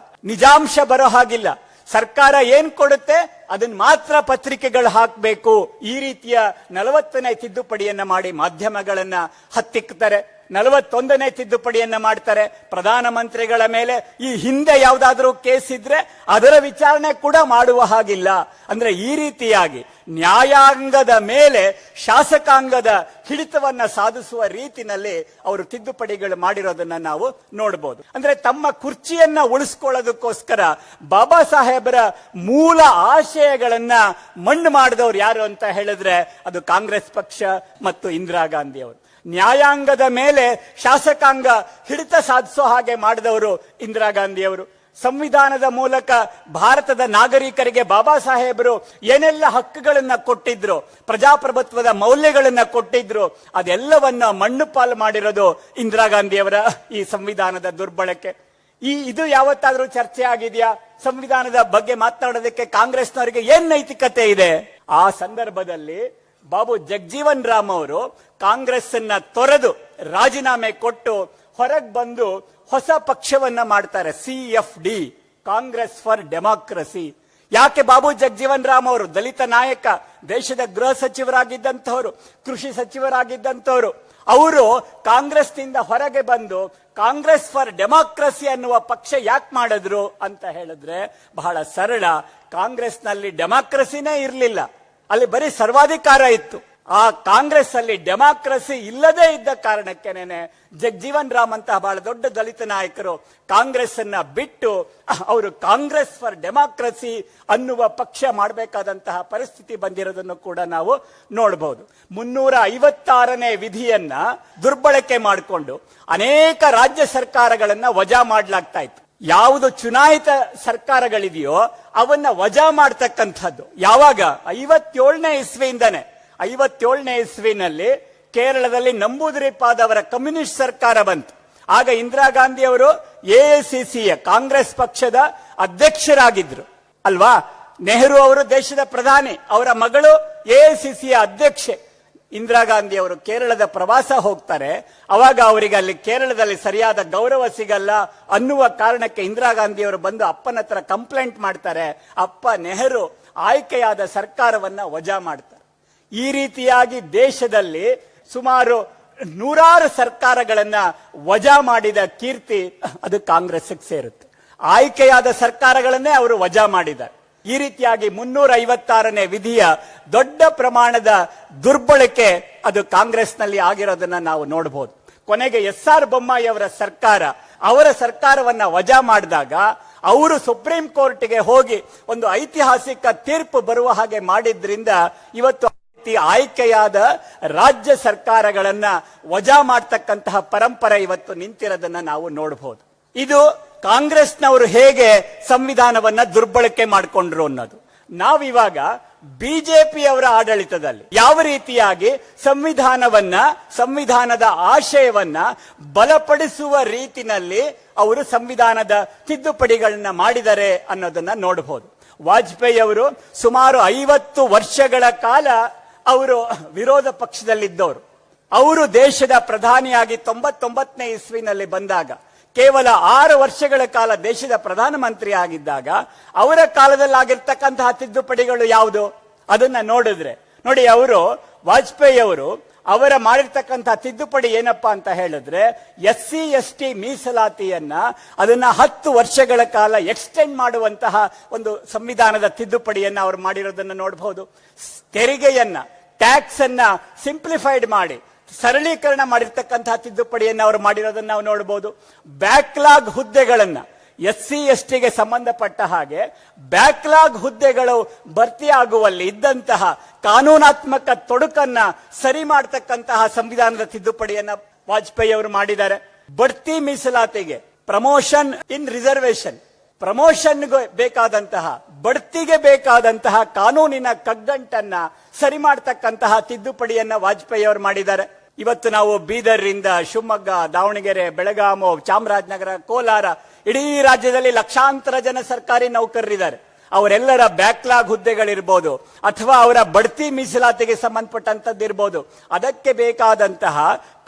A: ನಿಜಾಂಶ ಬರೋ ಹಾಗಿಲ್ಲ. ಸರ್ಕಾರ ಏನ್ ಕೊಡುತ್ತೆ ಅದನ್ನ ಮಾತ್ರ ಪತ್ರಿಕೆಗಳು ಹಾಕಬೇಕು. ಈ ರೀತಿಯ 40ನೇ ತಿದ್ದುಪಡಿಯನ್ನ ಮಾಡಿ ಮಾಧ್ಯಮಗಳನ್ನ ಹತ್ತಿಕ್ತಾರೆ. 41ನೇ ತಿದ್ದುಪಡಿಯನ್ನ ಮಾಡ್ತಾರೆ. ಪ್ರಧಾನಮಂತ್ರಿಗಳ ಮೇಲೆ ಈ ಹಿಂದೆ ಯಾವುದಾದ್ರೂ ಕೇಸ್ ಇದ್ರೆ ಅದರ ವಿಚಾರಣೆ ಕೂಡ ಮಾಡುವ ಹಾಗಿಲ್ಲ. ಅಂದ್ರೆ ಈ ರೀತಿಯಾಗಿ ನ್ಯಾಯಾಂಗದ ಮೇಲೆ ಶಾಸಕಾಂಗದ ಹಿಡಿತವನ್ನ ಸಾಧಿಸುವ ರೀತಿನಲ್ಲಿ ಅವರು ತಿದ್ದುಪಡಿಗಳು ಮಾಡಿರೋದನ್ನ ನಾವು ನೋಡಬಹುದು. ಅಂದ್ರೆ ತಮ್ಮ ಕುರ್ಚಿಯನ್ನ ಉಳಿಸ್ಕೊಳ್ಳೋದಕ್ಕೋಸ್ಕರ ಬಾಬಾ ಸಾಹೇಬರ ಮೂಲ ಆಶಯಗಳನ್ನ ಮಣ್ಣು ಮಾಡಿದವರು ಯಾರು ಅಂತ ಹೇಳಿದ್ರೆ ಅದು ಕಾಂಗ್ರೆಸ್ ಪಕ್ಷ ಮತ್ತು ಇಂದಿರಾ ಗಾಂಧಿ ಅವರು. ನ್ಯಾಯಾಂಗದ ಮೇಲೆ ಶಾಸಕಾಂಗ ಹಿಡಿತ ಸಾಧಿಸೋ ಹಾಗೆ ಮಾಡಿದವರು ಇಂದಿರಾ ಗಾಂಧಿ ಅವರು. ಸಂವಿಧಾನದ ಮೂಲಕ ಭಾರತದ ನಾಗರಿಕರಿಗೆ ಬಾಬಾ ಸಾಹೇಬರು ಏನೆಲ್ಲ ಹಕ್ಕುಗಳನ್ನ ಕೊಟ್ಟಿದ್ರು, ಪ್ರಜಾಪ್ರಭುತ್ವದ ಮೌಲ್ಯಗಳನ್ನ ಕೊಟ್ಟಿದ್ರು, ಅದೆಲ್ಲವನ್ನ ಮಣ್ಣು ಪಾಲು ಮಾಡಿರೋದು ಇಂದಿರಾ ಗಾಂಧಿಯವರ ಈ ಸಂವಿಧಾನದ ದುರ್ಬಳಕೆ. ಇದು ಯಾವತ್ತಾದ್ರೂ ಚರ್ಚೆ ಆಗಿದೆಯಾ? ಸಂವಿಧಾನದ ಬಗ್ಗೆ ಮಾತನಾಡೋದಕ್ಕೆ ಕಾಂಗ್ರೆಸ್ನವರಿಗೆ ಏನ್ ನೈತಿಕತೆ ಇದೆ? ಆ ಸಂದರ್ಭದಲ್ಲಿ ಬಾಬು ಜಗಜೀವನ್ ರಾಮ್ ಅವರು ಕಾಂಗ್ರೆಸ್ ಅನ್ನ ತೊರೆದು ರಾಜೀನಾಮೆ ಕೊಟ್ಟು ಹೊರಗೆ ಬಂದು ಹೊಸ ಪಕ್ಷವನ್ನ ಮಾಡ್ತಾರೆ, CFD, ಕಾಂಗ್ರೆಸ್ ಫಾರ್ ಡೆಮಾಕ್ರಸಿ. ಯಾಕೆ? ಬಾಬು ಜಗಜೀವನ್ ರಾಮ್ ಅವರು ದಲಿತ ನಾಯಕ, ದೇಶದ ಗೃಹ ಸಚಿವರಾಗಿದ್ದಂಥವ್ರು, ಕೃಷಿ ಸಚಿವರಾಗಿದ್ದಂಥವ್ರು. ಅವರು ಕಾಂಗ್ರೆಸ್ನಿಂದ ಹೊರಗೆ ಬಂದು ಕಾಂಗ್ರೆಸ್ ಫಾರ್ ಡೆಮಾಕ್ರಸಿ ಅನ್ನುವ ಪಕ್ಷ ಯಾಕೆ ಮಾಡಿದ್ರು ಅಂತ ಹೇಳಿದ್ರೆ ಬಹಳ ಸರಳ. ಕಾಂಗ್ರೆಸ್ನಲ್ಲಿ ಡೆಮಾಕ್ರಸಿನೇ ಇರಲಿಲ್ಲ, ಅಲ್ಲಿ ಬರೀ ಸರ್ವಾಧಿಕಾರ ಇತ್ತು. ಆ ಕಾಂಗ್ರೆಸ್ ಅಲ್ಲಿ ಡೆಮಾಕ್ರಸಿ ಇಲ್ಲದೇ ಇದ್ದ ಕಾರಣಕ್ಕೇನೆ ಜಗಜೀವನ್ ರಾಮ್ ಅಂತಹ ಬಹಳ ದೊಡ್ಡ ದಲಿತ ನಾಯಕರು ಕಾಂಗ್ರೆಸ್ ಅನ್ನ ಬಿಟ್ಟು ಅವರು ಕಾಂಗ್ರೆಸ್ ಫಾರ್ ಡೆಮಾಕ್ರಸಿ ಅನ್ನುವ ಪಕ್ಷ ಮಾಡಬೇಕಾದಂತಹ ಪರಿಸ್ಥಿತಿ ಬಂದಿರೋದನ್ನು ಕೂಡ ನಾವು ನೋಡಬಹುದು. 356ನೇ ವಿಧಿಯನ್ನ ದುರ್ಬಳಕೆ ಮಾಡಿಕೊಂಡು ಅನೇಕ ರಾಜ್ಯ ಸರ್ಕಾರಗಳನ್ನ ವಜಾ ಮಾಡಲಾಗ್ತಾ ಇತ್ತು. ಯಾವುದು ಚುನಾಯಿತ ಸರ್ಕಾರಗಳಿದೆಯೋ ಅವನ್ನ ವಜಾ ಮಾಡ್ತಕ್ಕಂಥದ್ದು ಯಾವಾಗ? 57ನೇ ಇಸ್ವಿಯಿಂದನೇ. 57ನೇ ಇಸ್ವಿನಲ್ಲಿ ಕೇರಳದಲ್ಲಿ ನಂಬೂದಿರಿಪಾದವರ ಕಮ್ಯುನಿಸ್ಟ್ ಸರ್ಕಾರ ಬಂತು. ಆಗ ಇಂದಿರಾ ಗಾಂಧಿ ಅವರು AICCಯ ಕಾಂಗ್ರೆಸ್ ಪಕ್ಷದ ಅಧ್ಯಕ್ಷರಾಗಿದ್ರು ಅಲ್ವಾ. ನೆಹರು ಅವರು ದೇಶದ ಪ್ರಧಾನಿ, ಅವರ ಮಗಳು AICCಯ ಅಧ್ಯಕ್ಷೆ. ಇಂದಿರಾ ಗಾಂಧಿ ಅವರು ಕೇರಳದ ಪ್ರವಾಸ ಹೋಗ್ತಾರೆ. ಅವಾಗ ಅವರಿಗೆ ಅಲ್ಲಿ ಕೇರಳದಲ್ಲಿ ಸರಿಯಾದ ಗೌರವ ಸಿಗಲ್ಲ ಅನ್ನುವ ಕಾರಣಕ್ಕೆ ಇಂದಿರಾ ಗಾಂಧಿ ಅವರು ಬಂದು ಅಪ್ಪನ ಹತ್ರ ಕಂಪ್ಲೇಂಟ್ ಮಾಡ್ತಾರೆ. ಅಪ್ಪ ನೆಹರು ಆಯ್ಕೆಯಾದ ಸರ್ಕಾರವನ್ನ ವಜಾ ಮಾಡ್ತಾರೆ. ಈ ರೀತಿಯಾಗಿ ದೇಶದಲ್ಲಿ ಸುಮಾರು 100 ಸರ್ಕಾರಗಳನ್ನ ವಜಾ ಮಾಡಿದ ಕೀರ್ತಿ ಅದು ಕಾಂಗ್ರೆಸ್ಗೆ ಸೇರುತ್ತೆ. ಆಯ್ಕೆಯಾದ ಸರ್ಕಾರಗಳನ್ನೇ ಅವರು ವಜಾ ಮಾಡಿದ್ದಾರೆ. ಈ ರೀತಿಯಾಗಿ 356ನೇ ವಿಧಿಯ ದೊಡ್ಡ ಪ್ರಮಾಣದ ದುರ್ಬಳಕೆ ಅದು ಕಾಂಗ್ರೆಸ್ನಲ್ಲಿ ಆಗಿರೋದನ್ನ ನಾವು ನೋಡಬಹುದು. ಕೊನೆಗೆ SR ಬೊಮ್ಮಾಯಿ ಅವರ ಸರ್ಕಾರ ಅವರ ಸರ್ಕಾರವನ್ನ ವಜಾ ಮಾಡಿದಾಗ ಅವರು ಸುಪ್ರೀಂ ಕೋರ್ಟ್ಗೆ ಹೋಗಿ ಒಂದು ಐತಿಹಾಸಿಕ ತೀರ್ಪು ಬರುವ ಹಾಗೆ ಮಾಡಿದ್ರಿಂದ ಇವತ್ತು ಆಯ್ಕೆಯಾದ ರಾಜ್ಯ ಸರ್ಕಾರಗಳನ್ನ ವಜಾ ಮಾಡತಕ್ಕಂತಹ ಪರಂಪರೆ ಇವತ್ತು ನಿಂತಿರೋದನ್ನ ನಾವು ನೋಡಬಹುದು. ಇದು ಕಾಂಗ್ರೆಸ್ನವರು ಹೇಗೆ ಸಂವಿಧಾನವನ್ನ ದುರ್ಬಳಕೆ ಮಾಡಿಕೊಂಡ್ರು ಅನ್ನೋದು. ನಾವಿವಾಗ ಬಿಜೆಪಿಯವರ ಆಡಳಿತದಲ್ಲಿ ಯಾವ ರೀತಿಯಾಗಿ ಸಂವಿಧಾನದ ಆಶಯವನ್ನ ಬಲಪಡಿಸುವ ರೀತಿನಲ್ಲಿ ಅವರು ಸಂವಿಧಾನದ ತಿದ್ದುಪಡಿಗಳನ್ನ ಮಾಡಿದ್ದಾರೆ ಅನ್ನೋದನ್ನ ನೋಡಬಹುದು. ವಾಜಪೇಯಿ ಅವರು ಸುಮಾರು 50 ವರ್ಷಗಳ ಕಾಲ ಅವರು ವಿರೋಧ ಪಕ್ಷದಲ್ಲಿದ್ದವರು. ಅವರು ದೇಶದ ಪ್ರಧಾನಿಯಾಗಿ 99ನೇ ಇಸ್ವಿನಲ್ಲಿ ಬಂದಾಗ ಕೇವಲ 6 ವರ್ಷಗಳ ಕಾಲ ದೇಶದ ಪ್ರಧಾನಮಂತ್ರಿ ಆಗಿದ್ದಾಗ ಅವರ ಕಾಲದಲ್ಲಿ ಆಗಿರ್ತಕ್ಕಂತಹ ತಿದ್ದುಪಡಿಗಳು ಯಾವುದು ಅದನ್ನ ನೋಡಿದ್ರೆ ನೋಡಿ, ವಾಜಪೇಯಿ ಅವರು ಅವರ ಮಾಡಿರ್ತಕ್ಕಂತಹ ತಿದ್ದುಪಡಿ ಏನಪ್ಪಾ ಅಂತ ಹೇಳಿದ್ರೆ SC ST ಮೀಸಲಾತಿಯನ್ನ ಅದನ್ನ 10 ವರ್ಷಗಳ ಕಾಲ ಎಕ್ಸ್ಟೆಂಡ್ ಮಾಡುವಂತಹ ಒಂದು ಸಂವಿಧಾನದ ತಿದ್ದುಪಡಿಯನ್ನ ಅವರು ಮಾಡಿರೋದನ್ನ ನೋಡಬಹುದು. ತೆರಿಗೆಯನ್ನ ಟ್ಯಾಕ್ಸ್ ಅನ್ನ ಸಿಂಪ್ಲಿಫೈಡ್ ಮಾಡಿ ಸರಳೀಕರಣ ಮಾಡಿರ್ತಕ್ಕಂತಹ ತಿದ್ದುಪಡಿಯನ್ನ ಅವರು ಮಾಡಿರೋದನ್ನ ನಾವು ನೋಡಬಹುದು. ಬ್ಯಾಕ್ಲಾಗ್ ಹುದ್ದೆಗಳನ್ನ SC ST ಗೆ ಸಂಬಂಧಪಟ್ಟ ಹಾಗೆ ಬ್ಯಾಕ್ಲಾಗ್ ಹುದ್ದೆಗಳು ಭರ್ತಿಯಾಗುವಲ್ಲಿ ಇದ್ದಂತಹ ಕಾನೂನಾತ್ಮಕ ತೊಡಕನ್ನ ಸರಿ ಮಾಡತಕ್ಕಂತಹ ಸಂವಿಧಾನದ ತಿದ್ದುಪಡಿಯನ್ನ ವಾಜಪೇಯಿ ಅವರು ಮಾಡಿದ್ದಾರೆ. ಬಡ್ತಿ ಮೀಸಲಾತಿಗೆ ಪ್ರಮೋಷನ್ ಇನ್ ರಿಸರ್ವೇಶನ್, ಪ್ರಮೋಷನ್ಗೆ ಬೇಕಾದಂತಹ ಬಡ್ತಿಗೆ ಬೇಕಾದಂತಹ ಕಾನೂನಿನ ಕಗ್ಗಂಟನ್ನ ಸರಿ ಮಾಡತಕ್ಕಂತಹ ತಿದ್ದುಪಡಿಯನ್ನ ವಾಜಪೇಯಿ ಅವರು ಮಾಡಿದ್ದಾರೆ. ಇವತ್ತು ನಾವು ಬೀದರ್ರಿಂದ ಶಿವಮೊಗ್ಗ, ದಾವಣಗೆರೆ, ಬೆಳಗಾವಿ, ಚಾಮರಾಜನಗರ, ಕೋಲಾರ ಇಡೀ ರಾಜ್ಯದಲ್ಲಿ ಲಕ್ಷಾಂತರ ಜನ ಸರ್ಕಾರಿ ನೌಕರರಿದ್ದಾರೆ. ಅವರೆಲ್ಲರ ಬ್ಯಾಕ್ಲಾಗ್ ಹುದ್ದೆಗಳಿರ್ಬೋದು ಅಥವಾ ಅವರ ಬಡ್ತಿ ಮೀಸಲಾತಿಗೆ ಸಂಬಂಧಪಟ್ಟಂತದ್ದಿರ್ಬೋದು, ಅದಕ್ಕೆ ಬೇಕಾದಂತಹ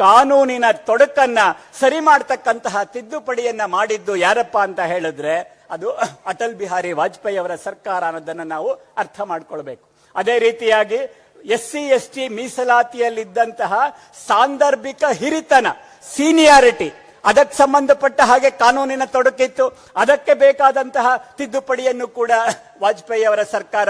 A: ಕಾನೂನಿನ ತೊಡಕನ್ನ ಸರಿ ಮಾಡತಕ್ಕಂತಹ ತಿದ್ದುಪಡಿಯನ್ನ ಮಾಡಿದ್ದು ಯಾರಪ್ಪ ಅಂತ ಹೇಳಿದ್ರೆ ಅದು ಅಟಲ್ ಬಿಹಾರಿ ವಾಜಪೇಯಿ ಅವರ ಸರ್ಕಾರ ಅನ್ನೋದನ್ನ ನಾವು ಅರ್ಥ ಮಾಡ್ಕೊಳ್ಬೇಕು. ಅದೇ ರೀತಿಯಾಗಿ SC ST ಮೀಸಲಾತಿಯಲ್ಲಿದ್ದಂತಹ ಸಾಂದರ್ಭಿಕ ಹಿರಿತನ, ಸೀನಿಯಾರಿಟಿ, ಅದಕ್ಕೆ ಸಂಬಂಧಪಟ್ಟ ಹಾಗೆ ಕಾನೂನಿನ ತೊಡಕಿತ್ತು. ಅದಕ್ಕೆ ಬೇಕಾದಂತಹ ತಿದ್ದುಪಡಿಯನ್ನು ಕೂಡ ವಾಜಪೇಯಿ ಅವರ ಸರ್ಕಾರ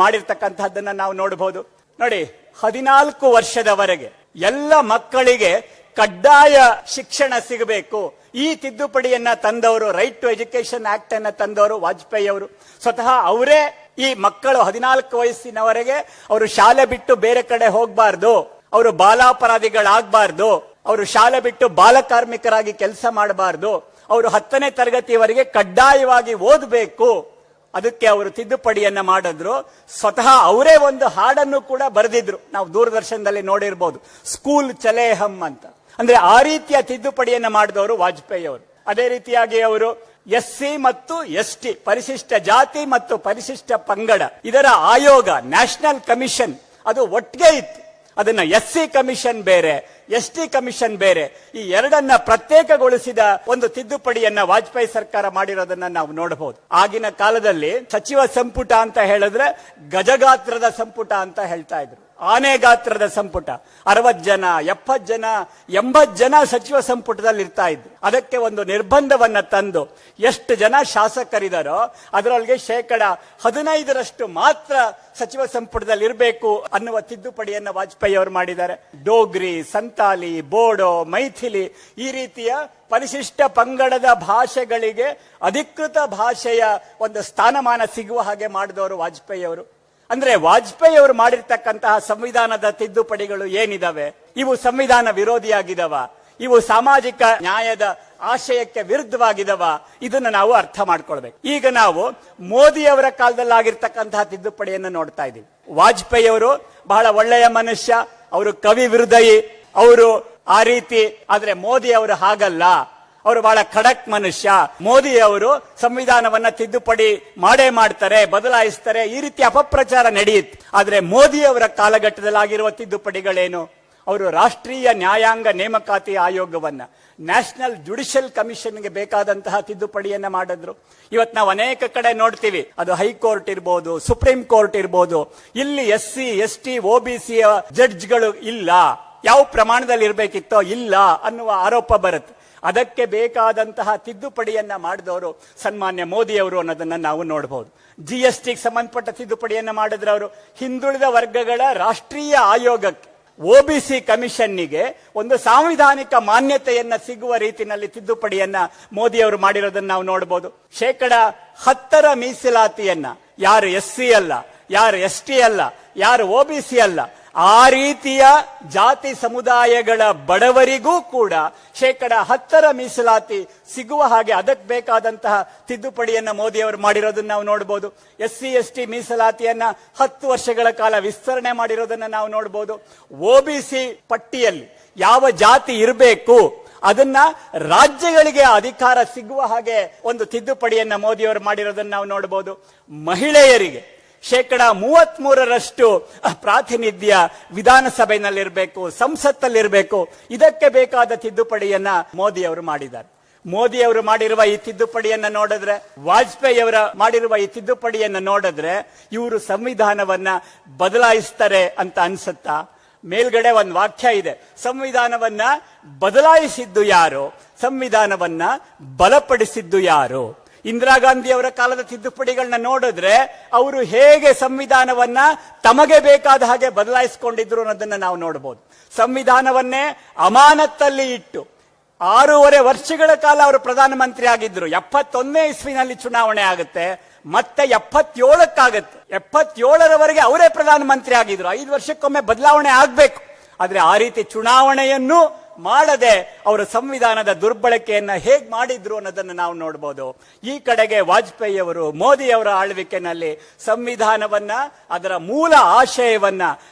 A: ಮಾಡಿರ್ತಕ್ಕಂತಹದ್ದನ್ನ ನಾವು ನೋಡಬಹುದು. ನೋಡಿ, 14 ವರ್ಷದವರೆಗೆ ಎಲ್ಲ ಮಕ್ಕಳಿಗೆ ಕಡ್ಡಾಯ ಶಿಕ್ಷಣ ಸಿಗಬೇಕು. ಈ ತಿದ್ದುಪಡಿಯನ್ನ ತಂದವರು, ರೈಟ್ ಟು ಎಜುಕೇಶನ್ ಆಕ್ಟ್ ಅನ್ನ ತಂದವರು ವಾಜಪೇಯಿ ಅವರು. ಸ್ವತಃ ಅವರೇ ಈ ಮಕ್ಕಳು 14 ವಯಸ್ಸಿನವರೆಗೆ ಅವರು ಶಾಲೆ ಬಿಟ್ಟು ಬೇರೆ ಕಡೆ ಹೋಗಬಾರ್ದು, ಅವರು ಬಾಲಾಪರಾಧಿಗಳಾಗಬಾರ್ದು, ಅವರು ಶಾಲೆ ಬಿಟ್ಟು ಬಾಲ ಕಾರ್ಮಿಕರಾಗಿ ಕೆಲಸ ಮಾಡಬಾರ್ದು, ಅವರು 10ನೇ ತರಗತಿಯವರೆಗೆ ಕಡ್ಡಾಯವಾಗಿ ಓದಬೇಕು. ಅದಕ್ಕೆ ಅವರು ತಿದ್ದುಪಡಿಯನ್ನ ಮಾಡಿದ್ರು. ಸ್ವತಃ ಅವರೇ ಒಂದು ಹಾಡನ್ನು ಕೂಡ ಬರೆದಿದ್ರು, ನಾವು ದೂರದರ್ಶನದಲ್ಲಿ ನೋಡಿರ್ಬೋದು, ಸ್ಕೂಲ್ ಚಲೇ ಹಮ್ ಅಂತ. ಅಂದ್ರೆ ಆ ರೀತಿಯ ತಿದ್ದುಪಡಿಯನ್ನ ಮಾಡಿದವರು ವಾಜಪೇಯಿ ಅವರು. ಅದೇ ರೀತಿಯಾಗಿ ಅವರು SC ಮತ್ತು ST, ಪರಿಶಿಷ್ಟ ಜಾತಿ ಮತ್ತು ಪರಿಶಿಷ್ಟ ಪಂಗಡ, ಇದರ ಆಯೋಗ ನ್ಯಾಷನಲ್ ಕಮಿಷನ್ ಅದು ಒಟ್ಟಿಗೆ ಇತ್ತು. ಅದನ್ನ SC ಕಮಿಷನ್ ಬೇರೆ, ST ಕಮಿಷನ್ ಬೇರೆ, ಈ ಎರಡನ್ನ ಪ್ರತ್ಯೇಕಗೊಳಿಸಿದ ಒಂದು ತಿದ್ದುಪಡಿಯನ್ನ ವಾಜಪೇಯಿ ಸರ್ಕಾರ ಮಾಡಿರೋದನ್ನ ನಾವು ನೋಡಬಹುದು. ಆಗಿನ ಕಾಲದಲ್ಲಿ ಸಚಿವ ಸಂಪುಟ ಅಂತ ಹೇಳಿದ್ರೆ ಗಜಗಾತ್ರದ ಸಂಪುಟ ಅಂತ ಹೇಳ್ತಾ ಇದ್ರು. ಆನೆ ಗಾತ್ರದ ಸಂಪುಟ, 60 ಜನ, 70 ಜನ, 80 ಜನ ಸಚಿವ ಸಂಪುಟದಲ್ಲಿ ಇರ್ತಾ ಇದ್ರು. ಅದಕ್ಕೆ ಒಂದು ನಿರ್ಬಂಧವನ್ನ ತಂದು ಎಷ್ಟು ಜನ ಶಾಸಕರಿದಾರೋ ಅದರೊಳಗೆ 15% ಮಾತ್ರ ಸಚಿವ ಸಂಪುಟದಲ್ಲಿ ಇರಬೇಕು ಅನ್ನುವ ತಿದ್ದುಪಡಿಯನ್ನ ವಾಜಪೇಯಿ ಅವರು ಮಾಡಿದ್ದಾರೆ. ಡೋಗ್ರಿ, ಸಂತಾಲಿ, ಬೋಡೋ, ಮೈಥಿಲಿ ಈ ರೀತಿಯ ಪರಿಶಿಷ್ಟ ಪಂಗಡದ ಭಾಷೆಗಳಿಗೆ ಅಧಿಕೃತ ಭಾಷೆಯ ಒಂದು ಸ್ಥಾನಮಾನ ಸಿಗುವ ಹಾಗೆ ಮಾಡಿದವರು ವಾಜಪೇಯಿ ಅವರು. ಅಂದ್ರೆ ವಾಜಪೇಯಿ ಅವರು ಮಾಡಿರ್ತಕ್ಕಂತಹ ಸಂವಿಧಾನದ ತಿದ್ದುಪಡಿಗಳು ಏನಿದಾವೆ, ಇವು ಸಂವಿಧಾನ ವಿರೋಧಿಯಾಗಿದವ, ಇವು ಸಾಮಾಜಿಕ ನ್ಯಾಯದ ಆಶಯಕ್ಕೆ ವಿರುದ್ಧವಾಗಿದವ, ಇದನ್ನು ನಾವು ಅರ್ಥ ಮಾಡ್ಕೊಳ್ಬೇಕು. ಈಗ ನಾವು ಮೋದಿ ಅವರ ಕಾಲದಲ್ಲಿ ಆಗಿರ್ತಕ್ಕಂತಹ ತಿದ್ದುಪಡಿಯನ್ನು ನೋಡ್ತಾ ಇದ್ದೀವಿ. ವಾಜಪೇಯಿ ಅವರು ಬಹಳ ಒಳ್ಳೆಯ ಮನುಷ್ಯ, ಅವರು ಕವಿ ಹೃದಯಿ, ಅವರು ಆ ರೀತಿ. ಆದ್ರೆ ಮೋದಿ ಅವರು ಹಾಗಲ್ಲ, ಅವರು ಬಹಳ ಖಡಕ್ ಮನುಷ್ಯ. ಮೋದಿ ಅವರು ಸಂವಿಧಾನವನ್ನ ತಿದ್ದುಪಡಿ ಮಾಡೇ ಮಾಡ್ತಾರೆ, ಬದಲಾಯಿಸ್ತಾರೆ, ಈ ರೀತಿ ಅಪಪ್ರಚಾರ ನಡೆಯುತ್ತೆ. ಆದ್ರೆ ಮೋದಿ ಅವರ ಕಾಲಘಟ್ಟದಲ್ಲಿ ಆಗಿರುವ ತಿದ್ದುಪಡಿಗಳೇನು? ಅವರು ರಾಷ್ಟ್ರೀಯ ನ್ಯಾಯಾಂಗ ನೇಮಕಾತಿ ಆಯೋಗವನ್ನ, ನ್ಯಾಷನಲ್ ಜುಡಿಷಿಯಲ್ ಕಮಿಷನ್ಗೆ ಬೇಕಾದಂತಹ ತಿದ್ದುಪಡಿಯನ್ನ ಮಾಡಿದ್ರು. ಇವತ್ತು ನಾವು ಅನೇಕ ಕಡೆ ನೋಡ್ತೀವಿ, ಅದು ಹೈಕೋರ್ಟ್ ಇರ್ಬೋದು, ಸುಪ್ರೀಂ ಕೋರ್ಟ್ ಇರ್ಬೋದು, ಇಲ್ಲಿ SC ST OBC ಜಡ್ಜ್ಗಳು ಇಲ್ಲ, ಯಾವ ಪ್ರಮಾಣದಲ್ಲಿ ಇರಬೇಕಿತ್ತೋ ಇಲ್ಲ ಅನ್ನುವ ಆರೋಪ ಬರುತ್ತೆ. ಅದಕ್ಕೆ ಬೇಕಾದಂತಹ ತಿದ್ದುಪಡಿಯನ್ನ ಮಾಡಿದವರು ಸನ್ಮಾನ್ಯ ಮೋದಿ ಅವರು ಅನ್ನೋದನ್ನ ನಾವು ನೋಡಬಹುದು. GST ಸಂಬಂಧಪಟ್ಟ ತಿದ್ದುಪಡಿಯನ್ನ ಮಾಡಿದ್ರು ಅವರು. ಹಿಂದುಳಿದ ವರ್ಗಗಳ ರಾಷ್ಟ್ರೀಯ ಆಯೋಗಕ್ಕೆ, OBC ಕಮಿಷನ್ನಿಗೆ ಒಂದು ಸಾಂವಿಧಾನಿಕ ಮಾನ್ಯತೆಯನ್ನ ಸಿಗುವ ರೀತಿಯಲ್ಲಿ ತಿದ್ದುಪಡಿಯನ್ನ ಮೋದಿ ಅವರು ಮಾಡಿರೋದನ್ನ ನಾವು ನೋಡಬಹುದು. 10% ಮೀಸಲಾತಿಯನ್ನ ಯಾರು SC ಅಲ್ಲ, ಯಾರು ST ಅಲ್ಲ, ಯಾರು OBC ಅಲ್ಲ, ಆ ರೀತಿಯ ಜಾತಿ ಸಮುದಾಯಗಳ ಬಡವರಿಗೂ ಕೂಡ 10% ಮೀಸಲಾತಿ ಸಿಗುವ ಹಾಗೆ ಅದಕ್ಕೆ ಬೇಕಾದಂತಹ ತಿದ್ದುಪಡಿಯನ್ನ ಮೋದಿ ಅವರು ಮಾಡಿರೋದನ್ನ ನಾವು ನೋಡಬಹುದು. SC ST ಮೀಸಲಾತಿಯನ್ನ 10 ವರ್ಷಗಳ ಕಾಲ ವಿಸ್ತರಣೆ ಮಾಡಿರೋದನ್ನ ನಾವು ನೋಡಬಹುದು. OBC ಪಟ್ಟಿಯಲ್ಲಿ ಯಾವ ಜಾತಿ ಇರಬೇಕು ಅದನ್ನ ರಾಜ್ಯಗಳಿಗೆ ಅಧಿಕಾರ ಸಿಗುವ ಹಾಗೆ ಒಂದು ತಿದ್ದುಪಡಿಯನ್ನ ಮೋದಿ ಅವರು ಮಾಡಿರೋದನ್ನ ನಾವು ನೋಡಬಹುದು. ಮಹಿಳೆಯರಿಗೆ 33% ಪ್ರಾತಿನಿಧ್ಯ ವಿಧಾನಸಭೆಯಲ್ಲಿರಬೇಕು, ಸಂಸತ್ತಲ್ಲಿರಬೇಕು. ಇದಕ್ಕೆ ಬೇಕಾದ ತಿದ್ದುಪಡಿಯನ್ನ ಮೋದಿ ಅವರು ಮಾಡಿದ್ದಾರೆ. ಮೋದಿ ಅವರು ಮಾಡಿರುವ ಈ ತಿದ್ದುಪಡಿಯನ್ನ ನೋಡಿದ್ರೆ, ವಾಜಪೇಯಿ ಅವರ ಮಾಡಿರುವ ಈ ತಿದ್ದುಪಡಿಯನ್ನ ನೋಡಿದ್ರೆ ಇವರು ಸಂವಿಧಾನವನ್ನ ಬದಲಾಯಿಸ್ತಾರೆ ಅಂತ ಅನ್ಸುತ್ತಾ? ಮೇಲ್ಗಡೆ ಒಂದು ವಾಕ್ಯ ಇದೆ, ಸಂವಿಧಾನವನ್ನ ಬದಲಾಯಿಸಿದ್ದು ಯಾರು, ಸಂವಿಧಾನವನ್ನ ಬಲಪಡಿಸಿದ್ದು ಯಾರು. ಇಂದಿರಾ ಗಾಂಧಿ ಅವರ ಕಾಲದ ತಿದ್ದುಪಡಿಗಳನ್ನ ನೋಡಿದ್ರೆ ಅವರು ಹೇಗೆ ಸಂವಿಧಾನವನ್ನ ತಮಗೆ ಬೇಕಾದ ಹಾಗೆ ಬದಲಾಯಿಸಿಕೊಂಡಿದ್ರು ಅನ್ನೋದನ್ನ ನಾವು ನೋಡಬಹುದು. ಸಂವಿಧಾನವನ್ನೇ ಅಮಾನತ್ತಲ್ಲಿ ಇಟ್ಟು 6.5 ವರ್ಷಗಳ ಕಾಲ ಅವರು ಪ್ರಧಾನಮಂತ್ರಿ ಆಗಿದ್ರು. 71ನೇ ಇಸ್ವಿನಲ್ಲಿ ಚುನಾವಣೆ ಆಗುತ್ತೆ, ಮತ್ತೆ 77ಕ್ಕಾಗತ್ತೆ. 77ರವರೆಗೆ ಅವರೇ ಪ್ರಧಾನಮಂತ್ರಿ ಆಗಿದ್ರು. 5 ವರ್ಷಕ್ಕೊಮ್ಮೆ ಬದಲಾವಣೆ ಆಗ್ಬೇಕು. ಆದ್ರೆ ಆ ರೀತಿ ಚುನಾವಣೆಯನ್ನು ಮಾಡದೆ ಅವರು ಸಂವಿಧಾನದ ದುರ್ಬಳಕೆಯನ್ನ ಹೇಗ್ ಮಾಡಿದ್ರು ಅನ್ನೋದನ್ನು ನಾವು ನೋಡಬಹುದು. ಈ ಕಡೆಗೆ ವಾಜಪೇಯಿ ಅವರು, ಮೋದಿ ಅವರ ಆಳ್ವಿಕೆನಲ್ಲಿ ಸಂವಿಧಾನವನ್ನ, ಅದರ ಮೂಲ ಆಶಯವನ್ನ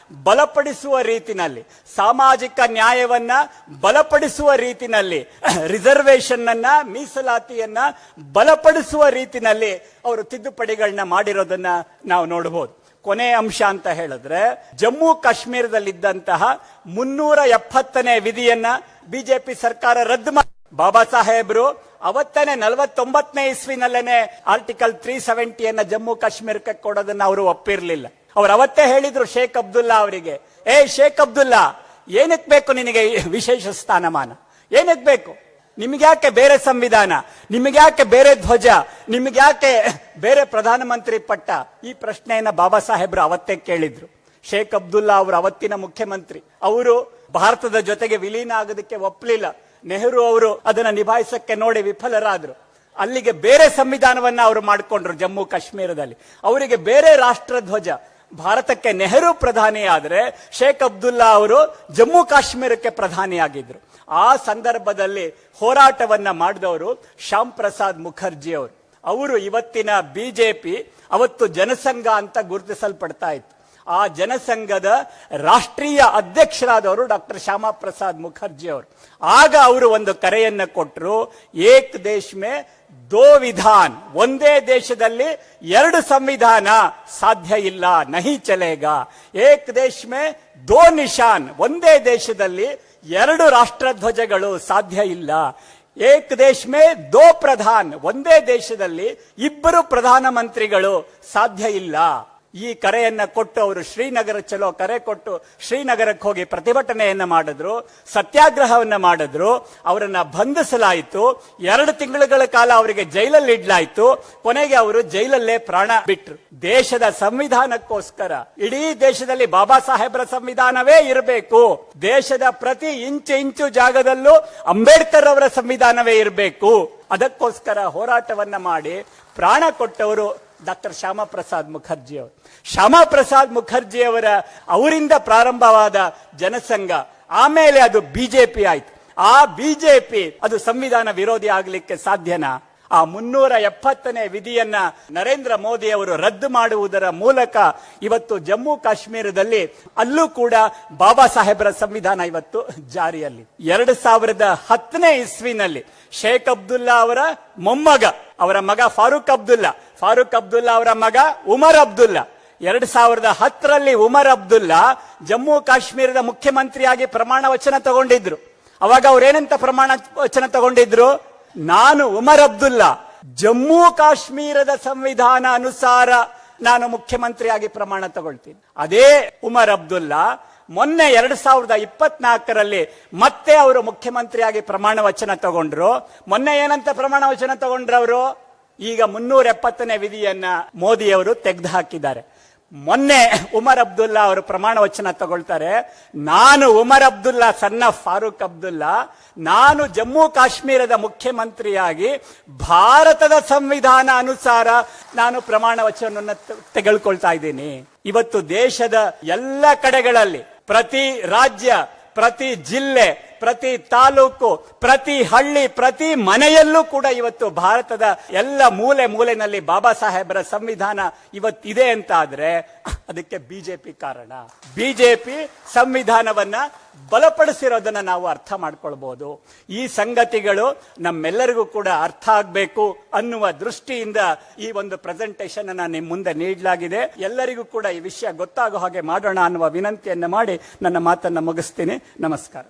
A: ಬಲಪಡಿಸುವ ರೀತಿನಲ್ಲಿ, ಸಾಮಾಜಿಕ ನ್ಯಾಯವನ್ನ ಬಲಪಡಿಸುವ ರೀತಿನಲ್ಲಿ, ರಿಸರ್ವೇಶನ್ ಅನ್ನ, ಮೀಸಲಾತಿಯನ್ನ ಬಲಪಡಿಸುವ ರೀತಿನಲ್ಲಿ ಅವರು ತಿದ್ದುಪಡಿಗಳನ್ನ ಮಾಡಿರೋದನ್ನ ನಾವು ನೋಡಬಹುದು. ಕೊನೆ ಅಂಶ ಅಂತ ಹೇಳಿದ್ರೆ, ಜಮ್ಮು ಕಾಶ್ಮೀರದಲ್ಲಿದ್ದಂತಹ 370ನೇ ವಿಧಿಯನ್ನ ಬಿಜೆಪಿ ಸರ್ಕಾರ ರದ್ದು ಮಾಡಿ, ಬಾಬಾ ಸಾಹೇಬ್ರು ಅವತ್ತನೇ 49ನೇ ಇಸ್ವಿನಲ್ಲೇನೆ ಆರ್ಟಿಕಲ್ 370 ಜಮ್ಮು ಕಾಶ್ಮೀರಕ್ಕೆ ಕೊಡೋದನ್ನ ಅವರು ಒಪ್ಪಿರ್ಲಿಲ್ಲ. ಅವ್ರು ಅವತ್ತೇ ಹೇಳಿದ್ರು ಶೇಖ್ ಅಬ್ದುಲ್ಲಾ ಅವರಿಗೆ, ಶೇಖ್ ಅಬ್ದುಲ್ಲಾ, ಏನಕ್ಕೆ ಬೇಕು ನಿನಗೆ ವಿಶೇಷ ಸ್ಥಾನಮಾನ, ಏನಕ್ಕೆ ಬೇಕು, ನಿಮ್ಗ್ಯಾಕೆ ಬೇರೆ ಸಂವಿಧಾನ, ನಿಮ್ಗ್ಯಾಕೆ ಬೇರೆ ಧ್ವಜ, ನಿಮ್ಗ್ಯಾಕೆ ಬೇರೆ ಪ್ರಧಾನಮಂತ್ರಿ ಪಟ್ಟ? ಈ ಪ್ರಶ್ನೆಯನ್ನ ಬಾಬಾ ಸಾಹೇಬ್ರು ಅವತ್ತೇ ಕೇಳಿದ್ರು. ಶೇಖ್ ಅಬ್ದುಲ್ಲಾ ಅವರು ಅವತ್ತಿನ ಮುಖ್ಯಮಂತ್ರಿ, ಅವರು ಭಾರತದ ಜೊತೆಗೆ ವಿಲೀನ ಆಗೋದಕ್ಕೆ ಒಪ್ಪಲಿಲ್ಲ. ನೆಹರು ಅವರು ಅದನ್ನ ನಿಭಾಯಿಸಕ್ಕೆ ನೋಡಿ ವಿಫಲರಾದ್ರು. ಅಲ್ಲಿಗೆ ಬೇರೆ ಸಂವಿಧಾನವನ್ನ ಅವರು ಮಾಡಿಕೊಂಡ್ರು. ಜಮ್ಮು ಕಾಶ್ಮೀರದಲ್ಲಿ ಅವರಿಗೆ ಬೇರೆ ರಾಷ್ಟ್ರ ಧ್ವಜ. ಭಾರತಕ್ಕೆ ನೆಹರು ಪ್ರಧಾನಿ ಆದ್ರೆ ಶೇಖ್ ಅಬ್ದುಲ್ಲಾ ಅವರು ಜಮ್ಮು ಕಾಶ್ಮೀರಕ್ಕೆ ಪ್ರಧಾನಿಯಾಗಿದ್ರು. ಆ ಸಂದರ್ಭದಲ್ಲಿ ಹೋರಾಟವನ್ನ ಮಾಡಿದವರು ಶ್ಯಾಮ್ ಪ್ರಸಾದ್ ಮುಖರ್ಜಿ ಅವರು. ಅವರು ಇವತ್ತಿನ ಬಿಜೆಪಿ, ಅವತ್ತು ಜನಸಂಘ ಅಂತ ಗುರುತಿಸಲ್ಪಡ್ತಾ ಇತ್ತು. ಆ ಜನಸಂಘದ ರಾಷ್ಟ್ರೀಯ ಅಧ್ಯಕ್ಷರಾದವರು ಡಾಕ್ಟರ್ ಶ್ಯಾಮಾ ಪ್ರಸಾದ್ ಮುಖರ್ಜಿ ಅವರು. ಆಗ ಅವರು ಒಂದು ಕರೆಯನ್ನ ಕೊಟ್ಟರು, ಏಕ್ ದೇಶ್ ಮೇ ದೋ ವಿಧಾನ್, ಒಂದೇ ದೇಶದಲ್ಲಿ 2 ಸಂವಿಧಾನ ಸಾಧ್ಯ ಇಲ್ಲ, ನಹಿ ಚಲೇಗಾ. ಏಕ್ ದೇಶ್ ಮೇ ದೋ ನಿಶಾನ್, ಒಂದೇ ದೇಶದಲ್ಲಿ 2 ರಾಷ್ಟ್ರ ಧ್ವಜಗಳು ಸಾಧ್ಯ ಇಲ್ಲ. ಏಕ್ ದೇಶ್ ಮೇ ದೋ ಪ್ರಧಾನ್, ಒಂದೇ ದೇಶದಲ್ಲಿ 2 ಪ್ರಧಾನಮಂತ್ರಿಗಳು ಸಾಧ್ಯ ಇಲ್ಲ. ಈ ಕರೆಯನ್ನ ಕೊಟ್ಟು ಅವರು ಶ್ರೀನಗರ ಚಲೋ ಕರೆ ಕೊಟ್ಟು ಶ್ರೀನಗರಕ್ಕೆ ಹೋಗಿ ಪ್ರತಿಭಟನೆಯನ್ನ ಮಾಡಿದ್ರು, ಸತ್ಯಾಗ್ರಹವನ್ನ ಮಾಡಿದ್ರು. ಅವರನ್ನ ಬಂಧಿಸಲಾಯಿತು. 2 ತಿಂಗಳ ಕಾಲ ಅವರಿಗೆ ಜೈಲಲ್ಲಿ ಇಡ್ಲಾಯ್ತು. ಕೊನೆಗೆ ಅವರು ಜೈಲಲ್ಲೇ ಪ್ರಾಣ ಬಿಟ್ರು. ದೇಶದ ಸಂವಿಧಾನಕ್ಕೋಸ್ಕರ, ಇಡೀ ದೇಶದಲ್ಲಿ ಬಾಬಾ ಸಾಹೇಬ್ರ ಸಂವಿಧಾನವೇ ಇರಬೇಕು, ದೇಶದ ಪ್ರತಿ ಇಂಚು ಜಾಗದಲ್ಲೂ ಅಂಬೇಡ್ಕರ್ ಅವರ ಸಂವಿಧಾನವೇ ಇರಬೇಕು, ಅದಕ್ಕೋಸ್ಕರ ಹೋರಾಟವನ್ನ ಮಾಡಿ ಪ್ರಾಣ ಕೊಟ್ಟವರು ಡಾಕ್ಟರ್ ಶ್ಯಾಮಾ ಪ್ರಸಾದ್ ಮುಖರ್ಜಿ ಅವರು. ಶ್ಯಾಮಾ ಪ್ರಸಾದ್ ಮುಖರ್ಜಿ ಅವರಿಂದ ಪ್ರಾರಂಭವಾದ ಜನಸಂಘ, ಆಮೇಲೆ ಅದು ಬಿಜೆಪಿ ಆಯ್ತು. ಆ ಬಿಜೆಪಿ ಅದು ಸಂವಿಧಾನ ವಿರೋಧಿ ಆಗ್ಲಿಕ್ಕೆ ಸಾಧ್ಯನಾ? ಆ 370ನೇ ವಿಧಿಯನ್ನ ನರೇಂದ್ರ ಮೋದಿ ಅವರು ರದ್ದು ಮಾಡುವುದರ ಮೂಲಕ ಇವತ್ತು ಜಮ್ಮು ಕಾಶ್ಮೀರದಲ್ಲಿ ಅಲ್ಲೂ ಕೂಡ ಬಾಬಾ ಸಾಹೇಬ್ರ ಸಂವಿಧಾನ ಇವತ್ತು ಜಾರಿಯಲ್ಲಿ. 2010ನೇ ಇಸ್ವಿನಲ್ಲಿ ಶೇಖ್ ಅಬ್ದುಲ್ಲಾ ಅವರ ಮೊಮ್ಮಗ, ಅವರ ಮಗ ಫಾರೂಕ್ ಅಬ್ದುಲ್ಲಾ ಅವರ ಮಗ ಉಮರ್ ಅಬ್ದುಲ್ಲಾ, 2010ರಲ್ಲಿ ಉಮರ್ ಅಬ್ದುಲ್ಲಾ ಜಮ್ಮು ಕಾಶ್ಮೀರದ ಮುಖ್ಯಮಂತ್ರಿಯಾಗಿ ಪ್ರಮಾಣ ವಚನ ತಗೊಂಡಿದ್ರು. ಅವಾಗ ಅವ್ರೇನಂತ ಪ್ರಮಾಣ ವಚನ ತಗೊಂಡಿದ್ರು? ನಾನು ಉಮರ್ ಅಬ್ದುಲ್ಲಾ ಜಮ್ಮು ಕಾಶ್ಮೀರದ ಸಂವಿಧಾನ ಅನುಸಾರ ನಾನು ಮುಖ್ಯಮಂತ್ರಿಯಾಗಿ ಪ್ರಮಾಣ ತಗೊಳ್ತೀನಿ. ಅದೇ ಉಮರ್ ಅಬ್ದುಲ್ಲಾ ಮೊನ್ನೆ 2024ರಲ್ಲಿ ಮತ್ತೆ ಅವರು ಮುಖ್ಯಮಂತ್ರಿಯಾಗಿ ಪ್ರಮಾಣ ವಚನ ತಗೊಂಡ್ರು. ಮೊನ್ನೆ ಏನಂತ ಪ್ರಮಾಣ ವಚನ ತಗೊಂಡ್ರವರು? ಈಗ 370ನೇ ವಿಧಿಯನ್ನ ಮೋದಿಯವರು ತೆಗೆದು ಹಾಕಿದ್ದಾರೆ. ಮೊನ್ನೆ ಉಮರ್ ಅಬ್ದುಲ್ಲಾ ಅವರು ಪ್ರಮಾಣ ವಚನ ತಗೊಳ್ತಾರೆ, ನಾನು ಉಮರ್ ಅಬ್ದುಲ್ಲಾ ಸಣ್ಣ ಫಾರೂಕ್ ಅಬ್ದುಲ್ಲಾ, ನಾನು ಜಮ್ಮು ಕಾಶ್ಮೀರದ ಮುಖ್ಯಮಂತ್ರಿಯಾಗಿ ಭಾರತದ ಸಂವಿಧಾನ ಅನುಸಾರ ನಾನು ಪ್ರಮಾಣ ವಚನವನ್ನು ತೆಗೆದುಕೊಳ್ತಾ ಇದ್ದೀನಿ. ಇವತ್ತು ದೇಶದ ಎಲ್ಲ ಕಡೆಗಳಲ್ಲಿ, ಪ್ರತಿ ರಾಜ್ಯ, ಪ್ರತಿ ಜಿಲ್ಲೆ, ಪ್ರತಿ ತಾಲೂಕು, ಪ್ರತಿ ಹಳ್ಳಿ, ಪ್ರತಿ ಮನೆಯಲ್ಲೂ ಕೂಡ ಇವತ್ತು ಭಾರತದ ಎಲ್ಲ ಮೂಲೆನಲ್ಲಿ ಬಾಬಾ ಸಾಹೇಬರ ಸಂವಿಧಾನ ಇವತ್ತಿದೆ ಅಂತ ಆದ್ರೆ ಅದಕ್ಕೆ ಬಿಜೆಪಿ ಕಾರಣ. ಬಿಜೆಪಿ ಸಂವಿಧಾನವನ್ನ ಬಲಪಡಿಸಿರೋದನ್ನ ನಾವು ಅರ್ಥ ಮಾಡ್ಕೊಳ್ಬಹುದು. ಈ ಸಂಗತಿಗಳು ನಮ್ಮೆಲ್ಲರಿಗೂ ಕೂಡ ಅರ್ಥ ಆಗಬೇಕು ಅನ್ನುವ ದೃಷ್ಟಿಯಿಂದ ಈ ಒಂದು ಪ್ರೆಸೆಂಟೇಷನ್ ಅನ್ನ ನಿಮ್ಮ ಮುಂದೆ ನೀಡಲಾಗಿದೆ. ಎಲ್ಲರಿಗೂ ಕೂಡ ಈ ವಿಷಯ ಗೊತ್ತಾಗೋ ಹಾಗೆ ಮಾಡೋಣ ಅನ್ನುವ ವಿನಂತಿಯನ್ನ ಮಾಡಿ ನನ್ನ ಮಾತನ್ನ ಮುಗಿಸ್ತೀನಿ. ನಮಸ್ಕಾರ.